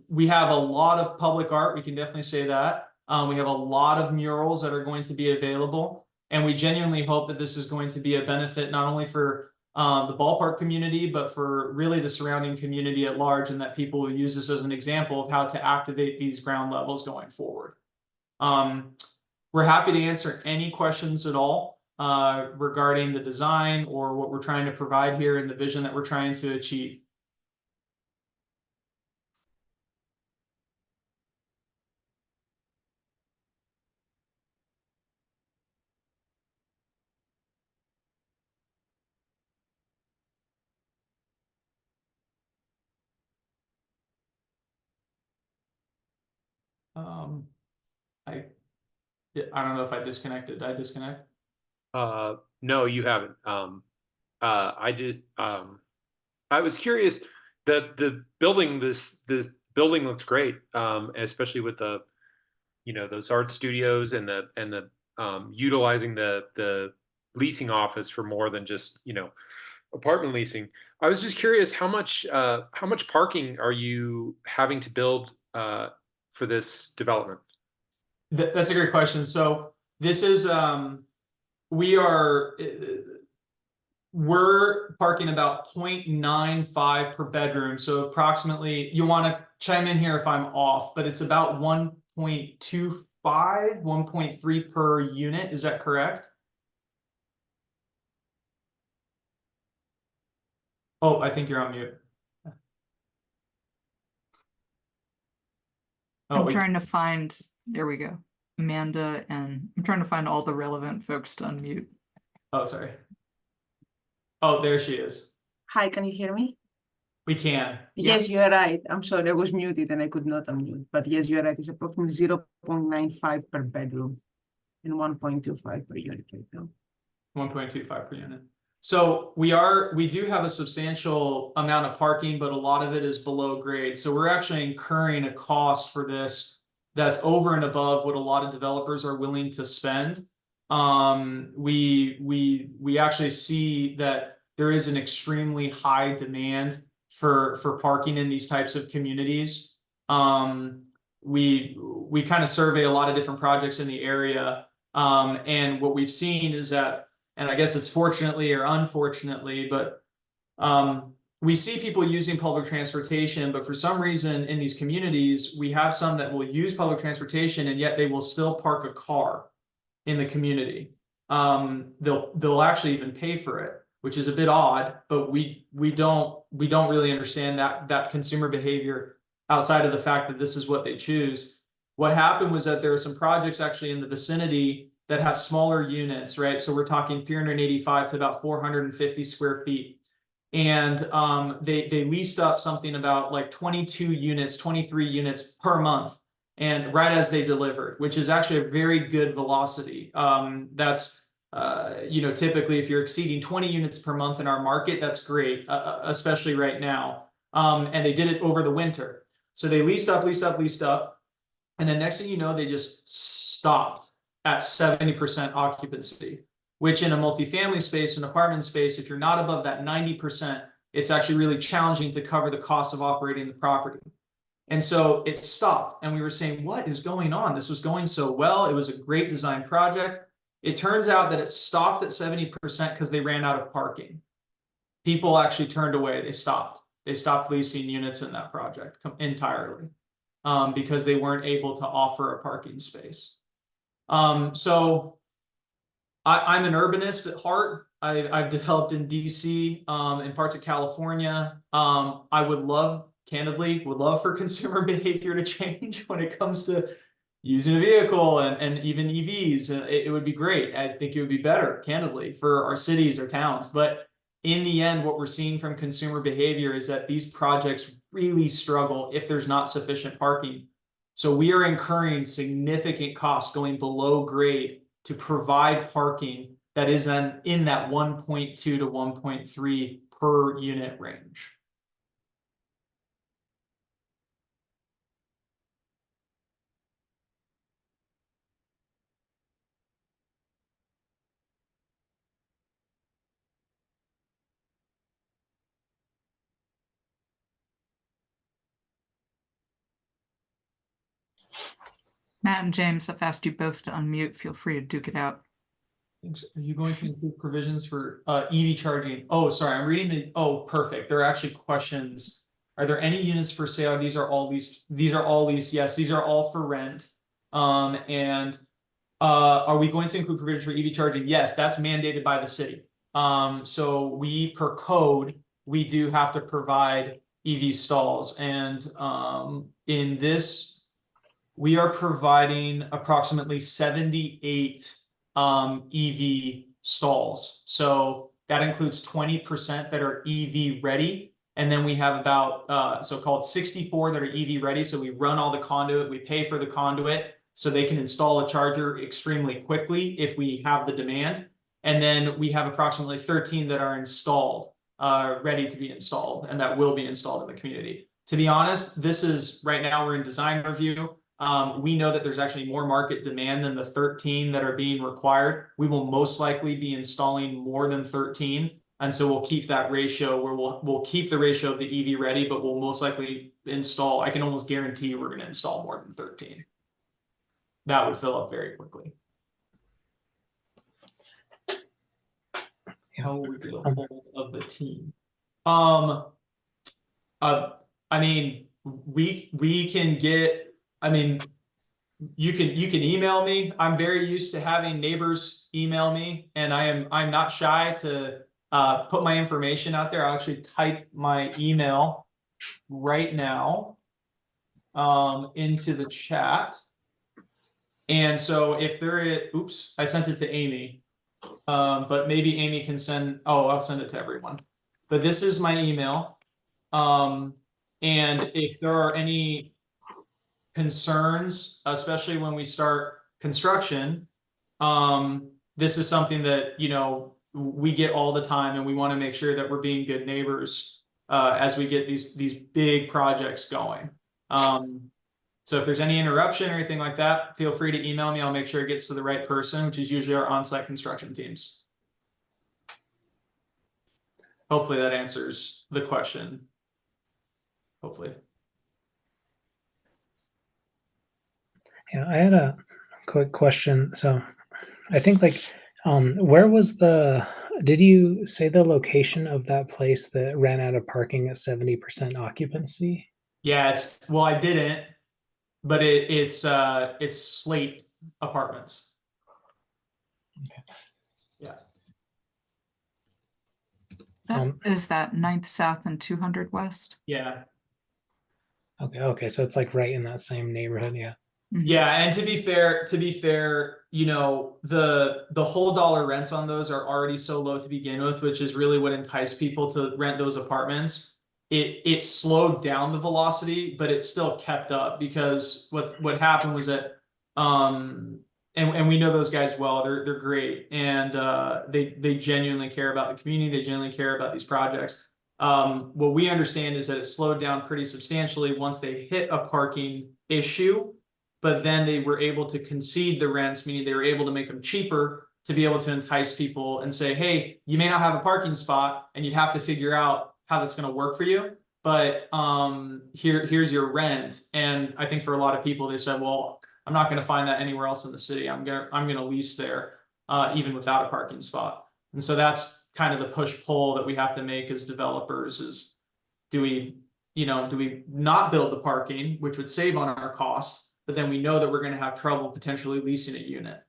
Speaker 13: we have a lot of public art. We can definitely say that. We have a lot of murals that are going to be available, and we genuinely hope that this is going to be a benefit not only for the ballpark community, but for really the surrounding community at large, and that people will use this as an example of how to activate these ground levels going forward. We're happy to answer any questions at all regarding the design or what we're trying to provide here and the vision that we're trying to achieve. I don't know if I disconnected. Did I disconnect?
Speaker 7: No, you haven't. I did. I was curious. The building, this building looks great, especially with the, you know, those art studios and the utilizing the leasing office for more than just, you know, apartment leasing. I was just curious, how much parking are you having to build for this development?
Speaker 13: That's a great question. So this is we're parking about 0.95 per bedroom. So approximately, you want to chime in here if I'm off, but it's about 1.25, 1.3 per unit. Is that correct? Oh, I think you're on mute.
Speaker 1: I'm trying to find, there we go, Amanda, and I'm trying to find all the relevant folks to unmute.
Speaker 13: Oh, sorry. Oh, there she is.
Speaker 14: Hi, can you hear me?
Speaker 13: We can.
Speaker 14: Yes, you are right. I'm sorry, I was muted and I could not unmute. But yes, you are right. It's approximately 0.95 per bedroom and 1.25 per unit right now.
Speaker 13: 1.25 per unit. So we do have a substantial amount of parking, but a lot of it is below grade. So we're actually incurring a cost for this that's over and above what a lot of developers are willing to spend. We actually see that there is an extremely high demand for parking in these types of communities. We kind of survey a lot of different projects in the area, and what we've seen is that, and I guess it's fortunately or unfortunately, but we see people using public transportation, but for some reason in these communities, we have some that will use public transportation and yet they will still park a car in the community. They'll actually even pay for it, which is a bit odd, but we don't really understand that consumer behavior outside of the fact that this is what they choose. What happened was that there are some projects actually in the vicinity that have smaller units, right? So we're talking 385 to about 450 square feet. And they leased up something about like 22 units, 23 units per month, and right as they delivered, which is actually a very good velocity. That's you know, typically if you're exceeding 20 units per month in our market, that's great, especially right now. And they did it over the winter. So they leased up, and then next thing you know, they just stopped at 70% occupancy, which in a multifamily space, an apartment space, if you're not above that 90%, it's actually really challenging to cover the cost of operating the property. And so it stopped, and we were saying, what is going on? This was going so well. It was a great design project. It turns out that it stopped at 70% because they ran out of parking. People actually turned away. They stopped leasing units in that project entirely, because they weren't able to offer a parking space. So I'm an urbanist at heart. I've developed in DC, in parts of California. I would love, candidly, for consumer behavior to change when it comes to using a vehicle and even EVs. It would be great. I think it would be better, candidly, for our cities or towns. But in the end, what we're seeing from consumer behavior is that these projects really struggle if there's not sufficient parking. So we are incurring significant costs going below grade to provide parking that is in that 1.2 to 1.3 per unit range.
Speaker 1: Matt and James, I've asked you both to unmute. Feel free to duke it out.
Speaker 13: Are you going to include provisions for EV charging? Oh, sorry, I'm reading the, oh, perfect. There are actually questions. Are there any units for sale? These are all leased. These are all leased. Yes, these are all for rent. And are we going to include provisions for EV charging? Yes, that's mandated by the city. So we, per code, we do have to provide EV stalls. And in this, we are providing approximately 78 EV stalls. So that includes 20% that are EV ready. And then we have about so-called 64 that are EV ready. So we run all the conduit, we pay for the conduit so they can install a charger extremely quickly if we have the demand. And then we have approximately 13 that are installed, ready to be installed, and that will be installed in the community. To be honest, this is, right now we're in design review. We know that there's actually more market demand than the 13 that are being required. We will most likely be installing more than 13. And so we'll keep that ratio where we'll keep the ratio of the EV ready, but we'll most likely install, I can almost guarantee we're going to install more than 13. That would fill up very quickly. How will we get a hold of the team? I mean, we can get, I mean, you can email me. I'm very used to having neighbors email me, and I'm not shy to put my information out there. I'll actually type my email right now into the chat. And so if there is, oops, I sent it to Amy, but maybe Amy can send, oh, I'll send it to everyone. But this is my email. And if there are any concerns, especially when we start construction, this is something that, you know, we get all the time, and we want to make sure that we're being good neighbors as we get these big projects going. So if there's any interruption or anything like that, feel free to email me. I'll make sure it gets to the right person, which is usually our on-site construction teams. Hopefully that answers the question. Hopefully.
Speaker 8: Yeah, I had a quick question. So I think like, where was did you say the location of that place that ran out of parking at 70% occupancy?
Speaker 13: Yeah, well, I didn't, but it's Slate Apartments.
Speaker 8: Okay.
Speaker 13: Yeah.
Speaker 1: Is that 9th South and 200 West?
Speaker 13: Yeah.
Speaker 8: Okay. So it's like right in that same neighborhood. Yeah.
Speaker 13: Yeah, and to be fair, you know, the whole dollar rents on those are already so low to begin with, which is really what enticed people to rent those apartments. It slowed down the velocity, but it still kept up, because what happened was that and we know those guys well. They're great, and they genuinely care about the community. They genuinely care about these projects. What we understand is that it slowed down pretty substantially once they hit a parking issue, but then they were able to concede the rents, meaning they were able to make them cheaper to be able to entice people and say, hey, you may not have a parking spot, and you'd have to figure out how that's going to work for you. but here's your rent. And I think for a lot of people, they said, well, I'm not going to find that anywhere else in the city. I'm gonna lease there, even without a parking spot. And so that's kind of the push pull that we have to make as developers is, do we not build the parking, which would save on our cost, but then we know that we're going to have trouble potentially leasing a unit.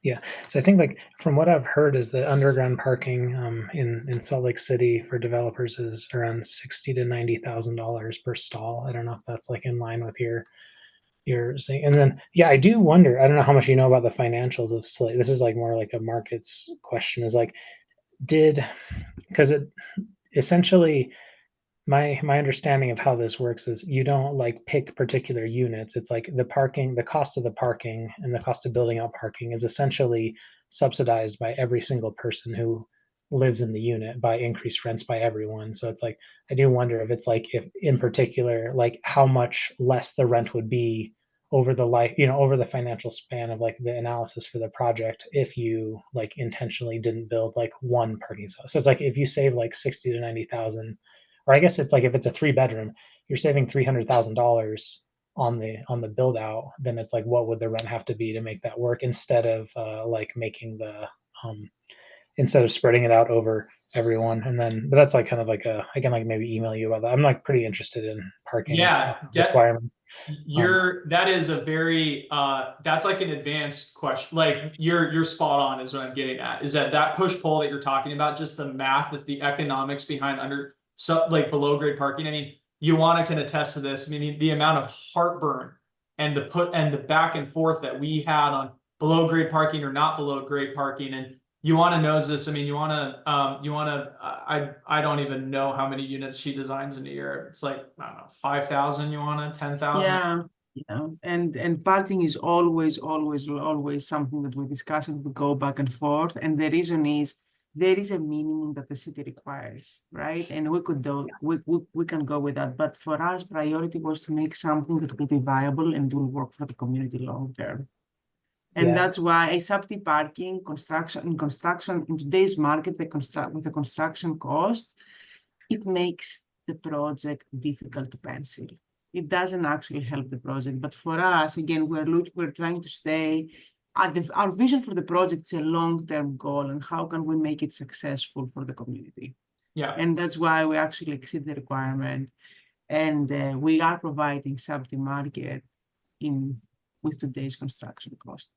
Speaker 8: Yeah, so I think like from what I've heard is that underground parking in Salt Lake City for developers is around $60,000 to $90,000 per stall. I don't know if that's like in line with your saying. And then yeah, I do wonder. I don't know how much you know about the financials of Slate. This is like more like a markets question. Is like because it essentially my understanding of how this works is you don't like pick particular units. It's like the cost of the parking and the cost of building out parking is essentially subsidized by every single person who lives in the unit by increased rents by everyone. So it's like, I do wonder if it's like, if in particular, like how much less the rent would be over the over the financial span of like the analysis for the project if you like intentionally didn't build like one parking spot. So it's like if you save like 60 to 90,000, or I guess it's like if it's a 3-bedroom, you're saving $300,000 on the build out, then it's like what would the rent have to be to make that work instead of like making the instead of spreading it out over everyone. And then but that's like kind of like I can like maybe email you about that. I'm like pretty interested in parking requirements.
Speaker 13: That is a very that's like an advanced question. Like you're spot on is what I'm getting at, is that push pull that you're talking about, just the math, that the economics behind like below grade parking. I mean, Ioana can attest to this. I mean, the amount of heartburn and the back and forth that we had on below grade parking or not below grade parking. And Ioana knows this. I mean, Ioana, I don't even know how many units she designs in a year. It's like, I don't know, 5,000, Ioana, 10,000.
Speaker 14: Yeah, and parking is always something that we discuss and we go back and forth. And the reason is there is a minimum that the city requires, right? And we can go with that. But for us, priority was to make something that will be viable and will work for the community long term. And that's why a safety parking construction in today's market, with the construction cost, it makes the project difficult to pencil. It doesn't actually help the project. But for us, again, we're trying to stay our vision for the project is a long-term goal, and how can we make it successful for the community?
Speaker 13: Yeah.
Speaker 14: And that's why we actually exceed the requirement, and we are providing safety market with today's construction cost.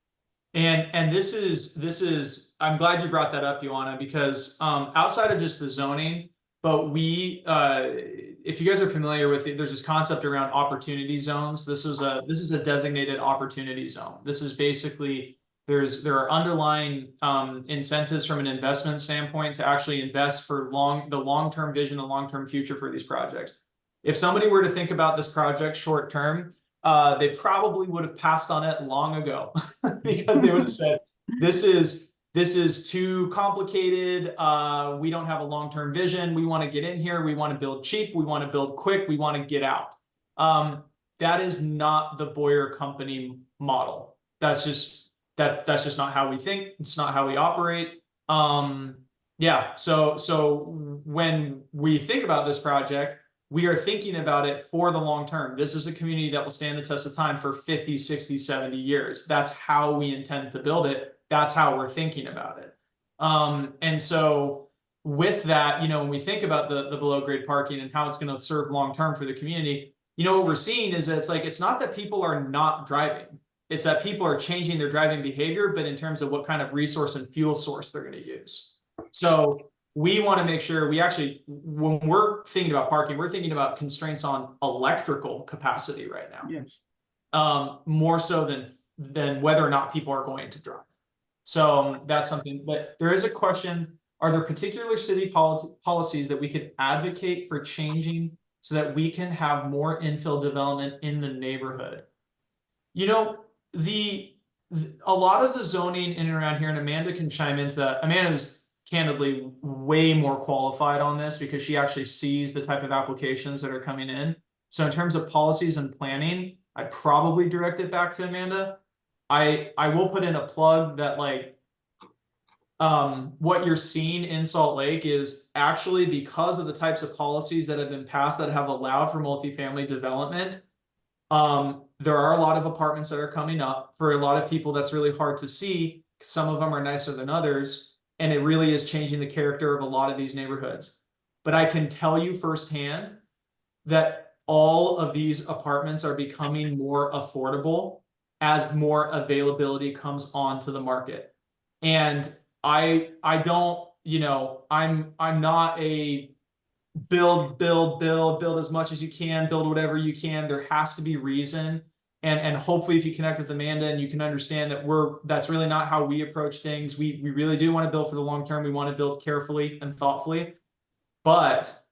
Speaker 13: And this is I'm glad you brought that up, Ioana, because outside of just the zoning, but if you guys are familiar with it, there's this concept around opportunity zones. This is a designated opportunity zone. This is basically there are underlying incentives from an investment standpoint to actually invest for the long-term vision, the long-term future for these projects. If somebody were to think about this project short term, they probably would have passed on it long ago because they would have said, this is too complicated. We don't have a long-term vision. We want to get in here. We want to build cheap. We want to build quick. We want to get out. That is not the Boyer Company model. That's just not how we think. It's not how we operate. Yeah. So when we think about this project, we are thinking about it for the long term. This is a community that will stand the test of time for 50, 60, 70 years. That's how we intend to build it. That's how we're thinking about it. And so with that, when we think about the below grade parking and how it's going to serve long term for the community, what we're seeing is that it's not that people are not driving. It's that people are changing their driving behavior, but in terms of what kind of resource and fuel source they're going to use. So we want to make sure when we're thinking about parking, we're thinking about constraints on electrical capacity right now.
Speaker 14: Yes.
Speaker 13: More so than whether or not people are going to drive. So that's something. But there is a question: are there particular city policies that we could advocate for changing so that we can have more infill development in the neighborhood? A lot of the zoning in and around here, and Amanda can chime into that. Amanda's candidly way more qualified on this because she actually sees the type of applications that are coming in. So in terms of policies and planning, I'd probably direct it back to Amanda. I will put in a plug that what you're seeing in Salt Lake is actually because of the types of policies that have been passed that have allowed for multifamily development. There are a lot of apartments that are coming up. For a lot of people, that's really hard to see. Some of them are nicer than others, and it really is changing the character of a lot of these neighborhoods. But I can tell you firsthand that all of these apartments are becoming more affordable as more availability comes onto the market. And I don't, you know, I'm not a build as much as you can, build whatever you can. There has to be reason. And hopefully if you connect with Amanda and you can understand that that's really not how we approach things. We really do want to build for the long term. We want to build carefully and thoughtfully, but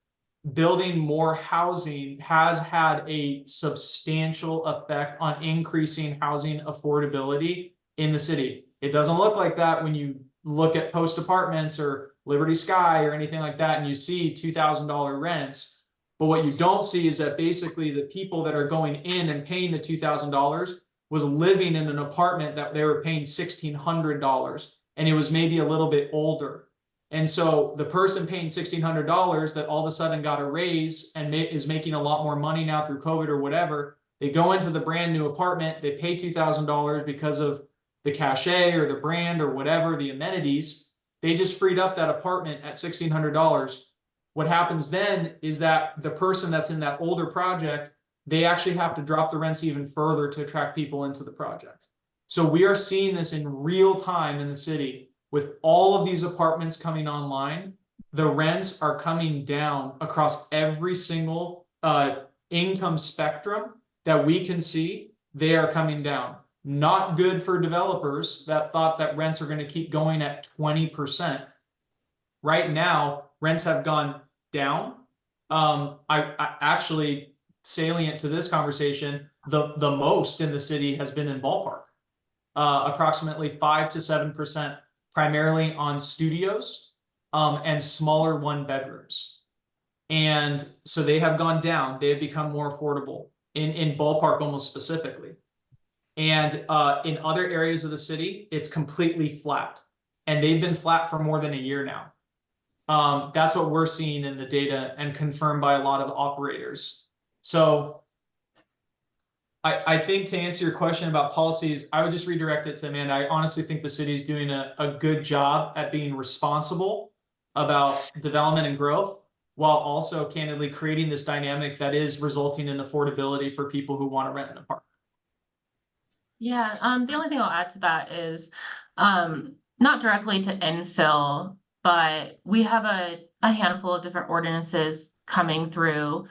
Speaker 13: building more housing has had a substantial effect on increasing housing affordability in the city. It doesn't look like that when you look at Post Apartments or Liberty Sky or anything like that, and you see $2,000 rents. But what you don't see is that basically the people that are going in and paying the $2,000 was living in an apartment that they were paying $1,600, and it was maybe a little bit older. And so the person paying $1,600 that all of a sudden got a raise and is making a lot more money now through COVID or whatever, they go into the brand new apartment, they pay $2,000 because of the cachet or the brand or whatever, the amenities. They just freed up that apartment at $1,600. What happens then is that the person that's in that older project, they actually have to drop the rents even further to attract people into the project. So we are seeing this in real time in the city. With all of these apartments coming online, the rents are coming down across every single income spectrum that we can see. They are coming down. Not good for developers that thought that rents are going to keep going at 20%. Right now, rents have gone down. I actually, salient to this conversation, the most in the city has been in Ballpark, approximately 5 to 7%. Primarily on studios and smaller one bedrooms. And so they have gone down. They have become more affordable in Ballpark almost specifically. And in other areas of the city, it's completely flat. And they've been flat for more than a year now. That's what we're seeing in the data and confirmed by a lot of operators. So I think to answer your question about policies, I would just redirect it to Amanda. I honestly think the city is doing a good job at being responsible about development and growth, while also candidly creating this dynamic that is resulting in affordability for people who want to rent an apartment.
Speaker 15: Yeah, the only thing I'll add to that is not directly to infill, but we have a handful of different ordinances coming through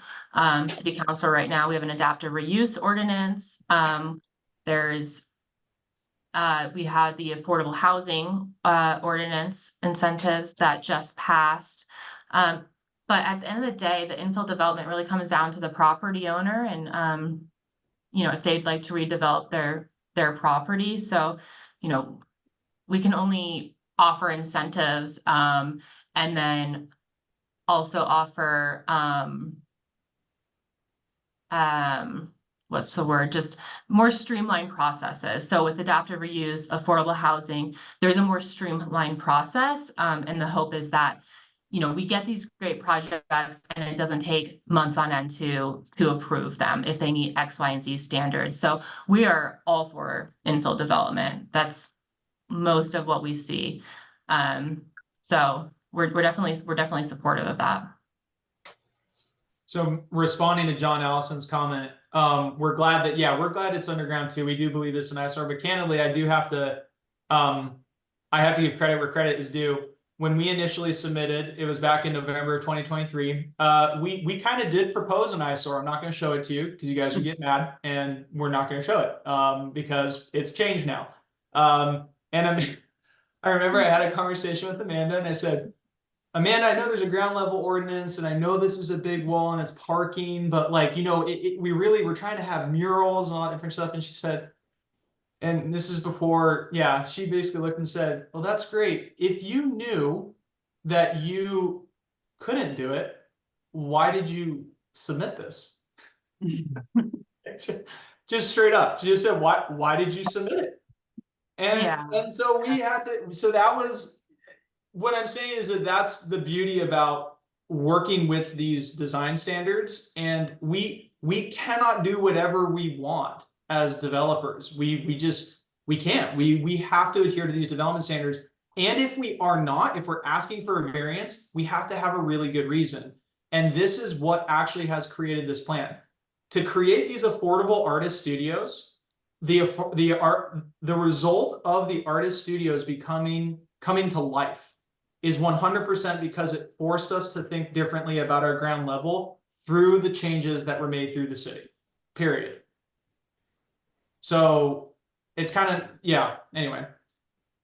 Speaker 15: city council right now. We have an adaptive reuse ordinance. There's we had the affordable housing ordinance incentives that just passed. But at the end of the day, the infill development really comes down to the property owner and you know, if they'd like to redevelop their property. So, you know, we can only offer incentives and then also offer what's the word, just more streamlined processes. So with adaptive reuse, affordable housing, there's a more streamlined process, and the hope is that, you know, we get these great projects and it doesn't take months on end to approve them if they meet X, Y, and Z standards. So we are all for infill development. That's most of what we see. So we're definitely supportive of that.
Speaker 13: So responding to John Allison's comment, we're glad it's underground too. We do believe this in ISR, but candidly, I have to give credit where credit is due. When we initially submitted, it was back in November of 2023. We kind of did propose an ISR. I'm not going to show it to you because you guys would get mad, and we're not going to show it because it's changed now. I remember I had a conversation with Amanda, and I said, Amanda, I know there's a ground level ordinance, and I know this is a big wall and it's parking, but like, you know, we really were trying to have murals and all that different stuff. And she said, and this is before, yeah, she basically looked and said, well, that's great. If you knew that you couldn't do it, why did you submit this? Just straight up. She just said, why did you submit it? And so we had to, so that was, what I'm saying is that that's the beauty about working with these design standards, and we cannot do whatever we want as developers. We can't. We have to adhere to these development standards. And if we are not, if we're asking for a variance, we have to have a really good reason. And this is what actually has created this plan. To create these affordable artist studios, the result of the artist studios coming to life is 100% because it forced us to think differently about our ground level through the changes that were made through the city, period. So it's kind of, yeah, anyway.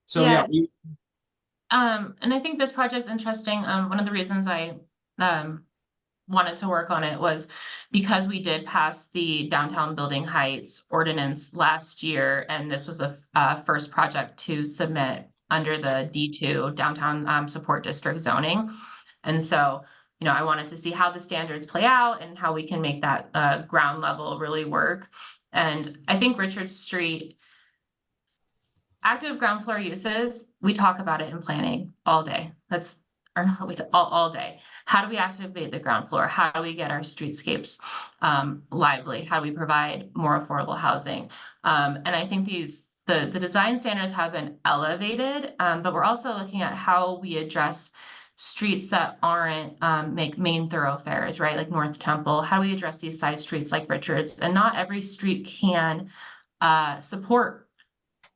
Speaker 13: So yeah.
Speaker 15: And I think this project's interesting. One of the reasons I wanted to work on it was because we did pass the downtown building heights ordinance last year, and this was the first project to submit under the D2 downtown support district zoning. And so, you know, I wanted to see how the standards play out and how we can make that ground level really work. And I think Richard Street, active ground floor uses, we talk about it in planning all day. That's all day. How do we activate the ground floor? How do we get our streetscapes lively? How do we provide more affordable housing? And I think the design standards have been elevated, but we're also looking at how we address streets that aren't main thoroughfares, right? Like North Temple. How do we address these side streets like Richards? And not every street can support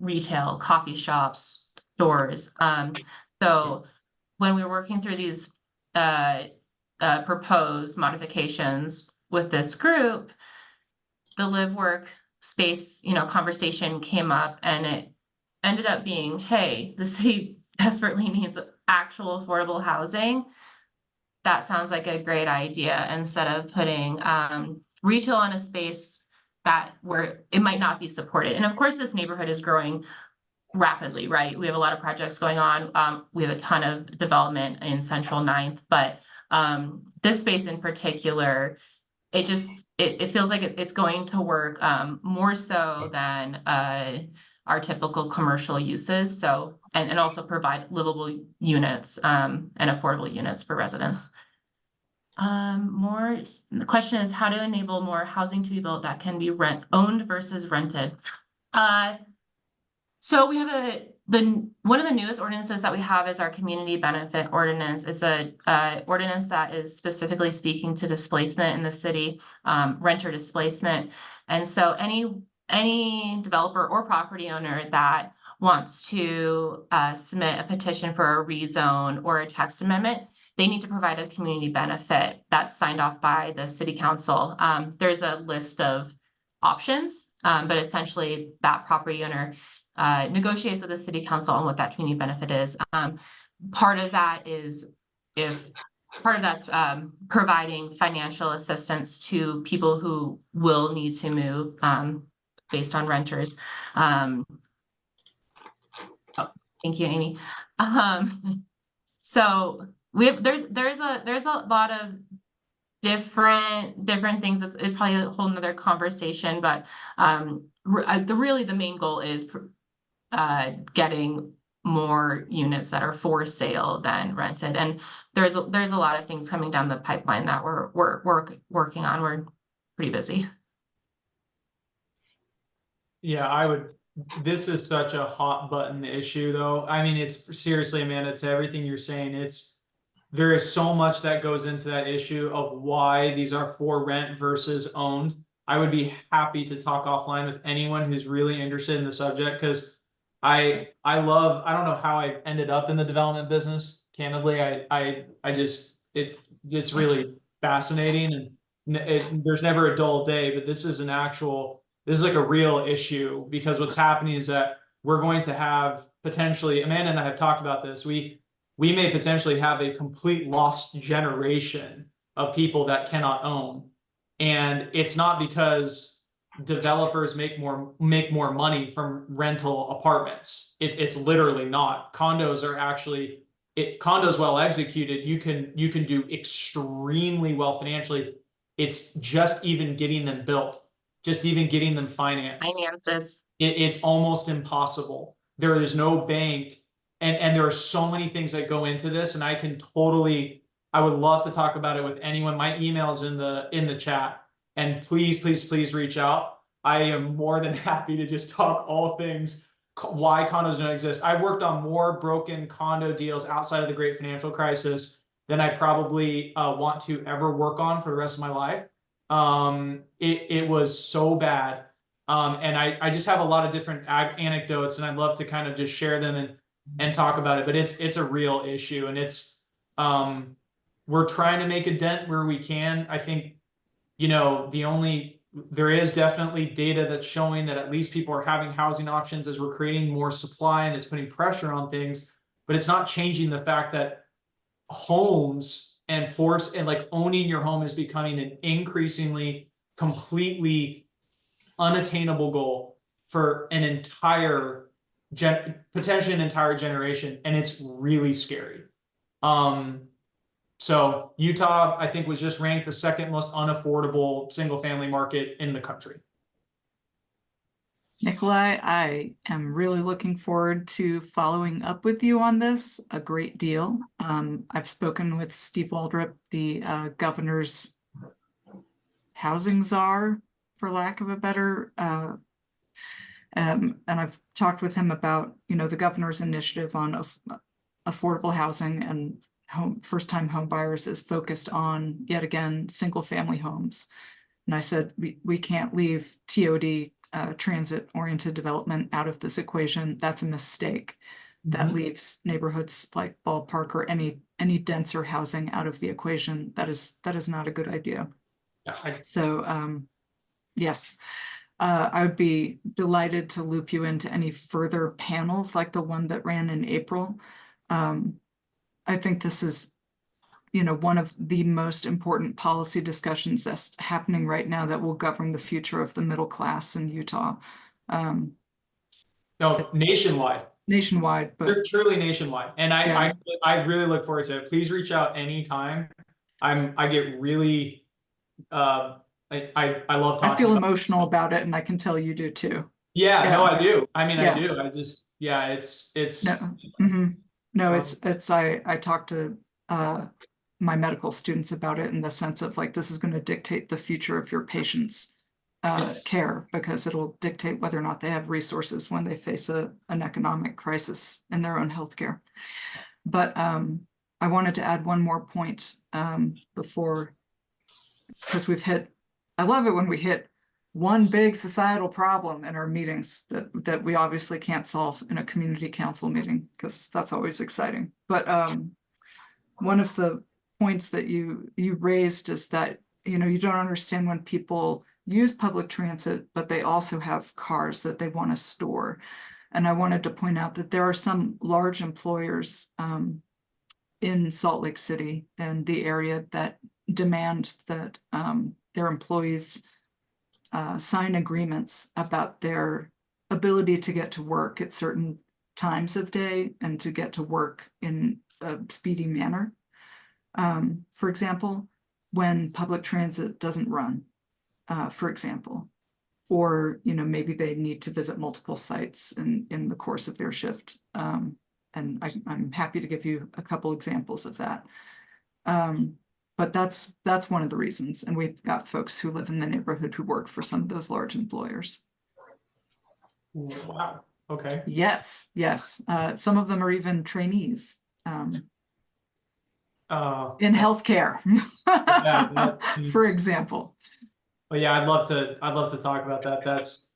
Speaker 15: retail, coffee shops, stores. So when we were working through these proposed modifications with this group, the live work space, conversation came up, and it ended up being, hey, the city desperately needs actual affordable housing. That sounds like a great idea, instead of putting retail in a space where it might not be supported. And of course, this neighborhood is growing rapidly, right? We have a lot of projects going on. We have a ton of development in Central 9th, but this space in particular, it feels like it's going to work more so than our typical commercial uses. So, and also provide livable units and affordable units for residents. The question is how to enable more housing to be built that can be owned versus rented. So we have one of the newest ordinances that we have is our community benefit ordinance. It's a ordinance that is specifically speaking to displacement in the city, renter displacement. And so any developer or property owner that wants to submit a petition for a rezone or a text amendment, they need to provide a community benefit that's signed off by the city council. There's a list of options, but essentially that property owner negotiates with the city council on what that community benefit is. Part of that's providing financial assistance to people who will need to move based on renters. Thank you, Amy. So there's a lot of different things. It's probably a whole nother conversation, but really the main goal is getting more units that are for sale than rented. And there's a lot of things coming down the pipeline that we're working on. We're pretty busy.
Speaker 13: Yeah, this is such a hot button issue though. I mean, it's seriously, Amanda, to everything you're saying, there is so much that goes into that issue of why these are for rent versus owned. I would be happy to talk offline with anyone who's really interested in the subject, because I don't know how I ended up in the development business. Candidly, it's really fascinating, and there's never a dull day, but this is like a real issue, because what's happening is that we're going to have potentially, Amanda and I have talked about this, we may potentially have a complete lost generation of people that cannot own. And it's not because developers make more money from rental apartments. It's literally not. Condos are actually, condos well executed, you can do extremely well financially. It's just even getting them built, just even getting them financed.
Speaker 15: Finances.
Speaker 13: It's almost impossible. There is no bank and there are so many things that go into this, and I would love to talk about it with anyone. My email's in the chat, and please reach out. I am more than happy to just talk all things why condos don't exist. I've worked on more broken condo deals outside of the great financial crisis than I probably want to ever work on for the rest of my life. It was so bad. And I just have a lot of different anecdotes, and I'd love to kind of just share them and talk about it. But it's a real issue, and it's we're trying to make a dent where we can. I think, you know, there is definitely data that's showing that at least people are having housing options as we're creating more supply, and it's putting pressure on things, but it's not changing the fact that homes and like owning your home is becoming an increasingly completely unattainable goal for an entire potentially an entire generation, and it's really scary. So Utah, I think, was just ranked the second most unaffordable single family market in the country.
Speaker 1: Nikolai, I am really looking forward to following up with you on this a great deal. I've spoken with Steve Waldrop, the governor's housing czar, for lack of a better, and I've talked with him about, you know, the governor's initiative on affordable housing, and first-time home buyers is focused on, yet again, single-family homes. And I said, we can't leave TOD, transit-oriented development, out of this equation. That's a mistake. That leaves neighborhoods like Ballpark or any denser housing out of the equation. That is not a good idea. So yes, I would be delighted to loop you into any further panels like the one that ran in April. I think this is, you know, one of the most important policy discussions that's happening right now that will govern the future of the middle class in Utah.
Speaker 13: No, nationwide.
Speaker 1: Nationwide, but
Speaker 13: truly nationwide. And I really look forward to it. Please reach out anytime. I get really I love talking.
Speaker 1: I feel emotional about it, and I can tell you do too.
Speaker 13: Yeah, no, I do. I mean, I do. I just, yeah, it's
Speaker 1: no, I talked to my medical students about it in the sense of like, this is going to dictate the future of your patients' care, because it'll dictate whether or not they have resources when they face an economic crisis in their own healthcare. But I wanted to add one more point before, because I love it when we hit one big societal problem in our meetings that we obviously can't solve in a community council meeting, because that's always exciting. But one of the points that you raised is that, you know, you don't understand when people use public transit, but they also have cars that they want to store. And I wanted to point out that there are some large employers in Salt Lake City and the area that demand that their employees sign agreements about their ability to get to work at certain times of day and to get to work in a speedy manner. For example, when public transit doesn't run, for example, or, you know, maybe they need to visit multiple sites in the course of their shift. And I'm happy to give you a couple examples of that. But that's one of the reasons. And we've got folks who live in the neighborhood who work for some of those large employers.
Speaker 13: Wow. Okay.
Speaker 1: Yes. Some of them are even trainees in healthcare, for example.
Speaker 13: But yeah, I'd love to talk about that. That's,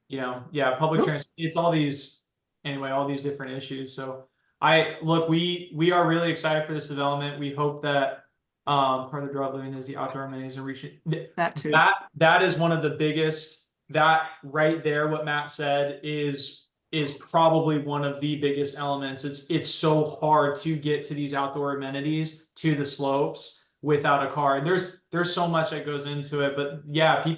Speaker 13: you know, yeah, public transit. It's all these different issues. So we are really excited for this development. We hope that part of the draw living is the outdoor amenities and reaching
Speaker 1: that too.
Speaker 13: That is one of the biggest, that right there, what Matt said is probably one of the biggest elements. It's so hard to get to these outdoor amenities, to the slopes, without a car. And there's so much that goes into it. But yeah, we've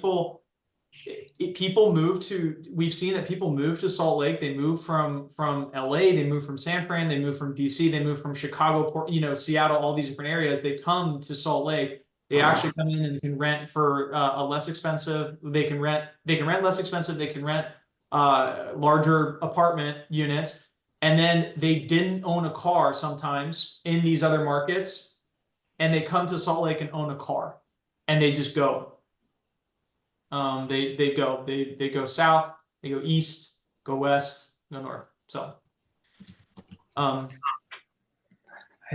Speaker 13: seen that people move to Salt Lake. They move from LA, they move from San Fran, they move from DC, they move from Chicago, Seattle, all these different areas. They come to Salt Lake. They actually come in and can rent for a less expensive. They can rent less expensive. They can rent larger apartment units. and then they didn't own a car sometimes in these other markets, and they come to Salt Lake and own a car, and they just go. They go south, they go east, go west, go north. So,
Speaker 8: I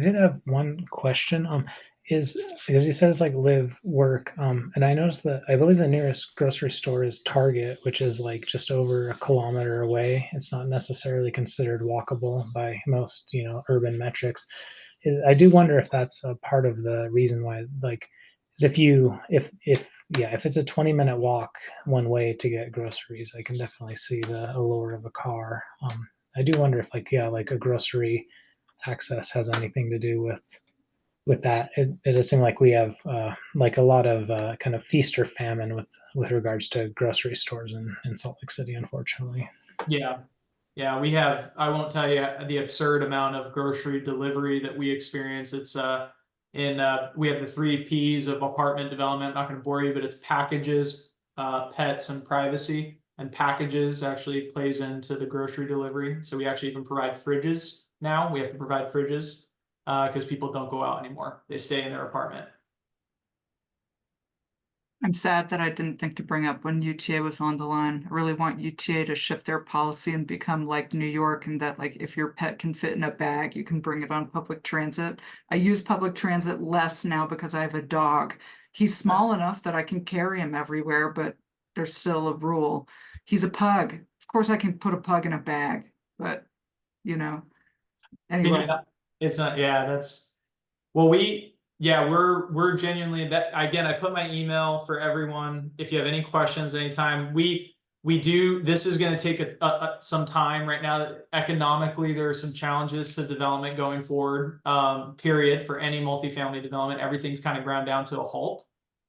Speaker 8: did have one question. Is because you said it's like live, work, and I noticed that I believe the nearest grocery store is Target, which is like just over a kilometer away. It's not necessarily considered walkable by most, urban metrics. I do wonder if that's a part of the reason why, like, is if it's a 20-minute walk one way to get groceries, I can definitely see the allure of a car. I do wonder if like a grocery access has anything to do with that. It does seem like we have like a lot of kind of feast or famine with regards to grocery stores in Salt Lake City, unfortunately.
Speaker 13: yeah, we have, I won't tell you the absurd amount of grocery delivery that we experience. It's we have the 3 P's of apartment development. I'm not going to bore you, but it's packages, pets, and privacy. And packages actually plays into the grocery delivery. So we actually even provide fridges now. We have to provide fridges because people don't go out anymore. They stay in their apartment.
Speaker 1: I'm sad that I didn't think to bring up when UTA was on the line. I really want UTA to shift their policy and become like New York, and that like if your pet can fit in a bag, you can bring it on public transit. I use public transit less now because I have a dog. He's small enough that I can carry him everywhere, but there's still a rule. He's a pug. Of course I can put a pug in a bag, but anyway.
Speaker 13: It's not, that's, well, we're genuinely that. Again, I put my email for everyone. If you have any questions anytime, we do, this is going to take some time right now. Economically, there are some challenges to development going forward, period, for any multifamily development. Everything's kind of ground down to a halt.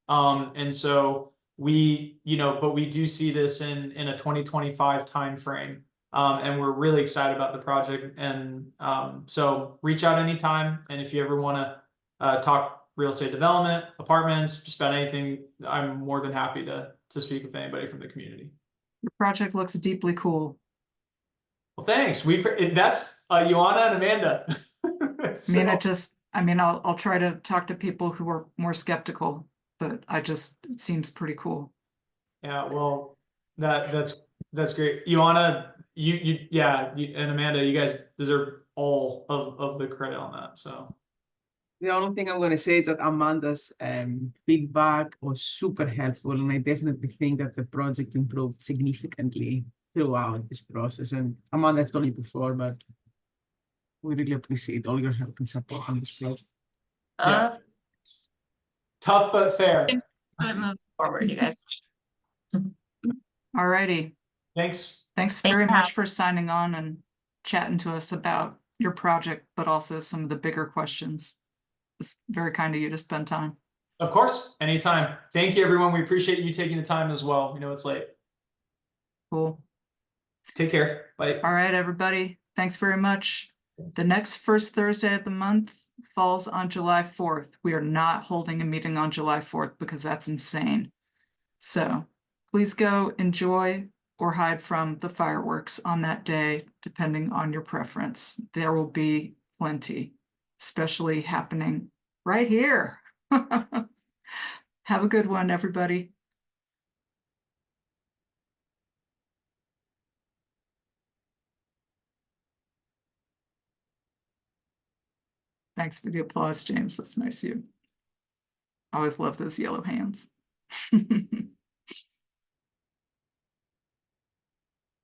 Speaker 13: And so but we do see this in a 2025 timeframe. And we're really excited about the project. And so reach out anytime. And if you ever want to talk real estate development, apartments, just about anything, I'm more than happy to speak with anybody from the community.
Speaker 1: The project looks deeply cool.
Speaker 13: Well, thanks. That's Ioana and Amanda.
Speaker 1: I'll try to talk to people who are more skeptical, but it seems pretty cool.
Speaker 13: Yeah, well, that's great. Ioana, and Amanda, you guys deserve all of the credit on that. So
Speaker 14: the only thing I'm going to say is that Amanda's feedback was super helpful, and I definitely think that the project improved significantly throughout this process. And Amanda, I've told you before, but we really appreciate all your help and support on this project.
Speaker 13: Tough but fair.
Speaker 15: Move forward, you guys.
Speaker 1: All righty.
Speaker 13: Thanks
Speaker 1: very much for signing on and chatting to us about your project, but also some of the bigger questions. It's very kind of you to spend time.
Speaker 13: Of course, anytime. Thank you, everyone. We appreciate you taking the time as well. We know it's late.
Speaker 1: Cool.
Speaker 13: Take care. Bye.
Speaker 1: All right, everybody. Thanks very much. The next first Thursday of the month falls on July 4th. We are not holding a meeting on July 4th because that's insane. So please go enjoy or hide from the fireworks on that day, depending on your preference. There will be plenty, especially happening right here. Have a good one, everybody. Thanks for the applause, James. That's nice of you. I always love those yellow hands.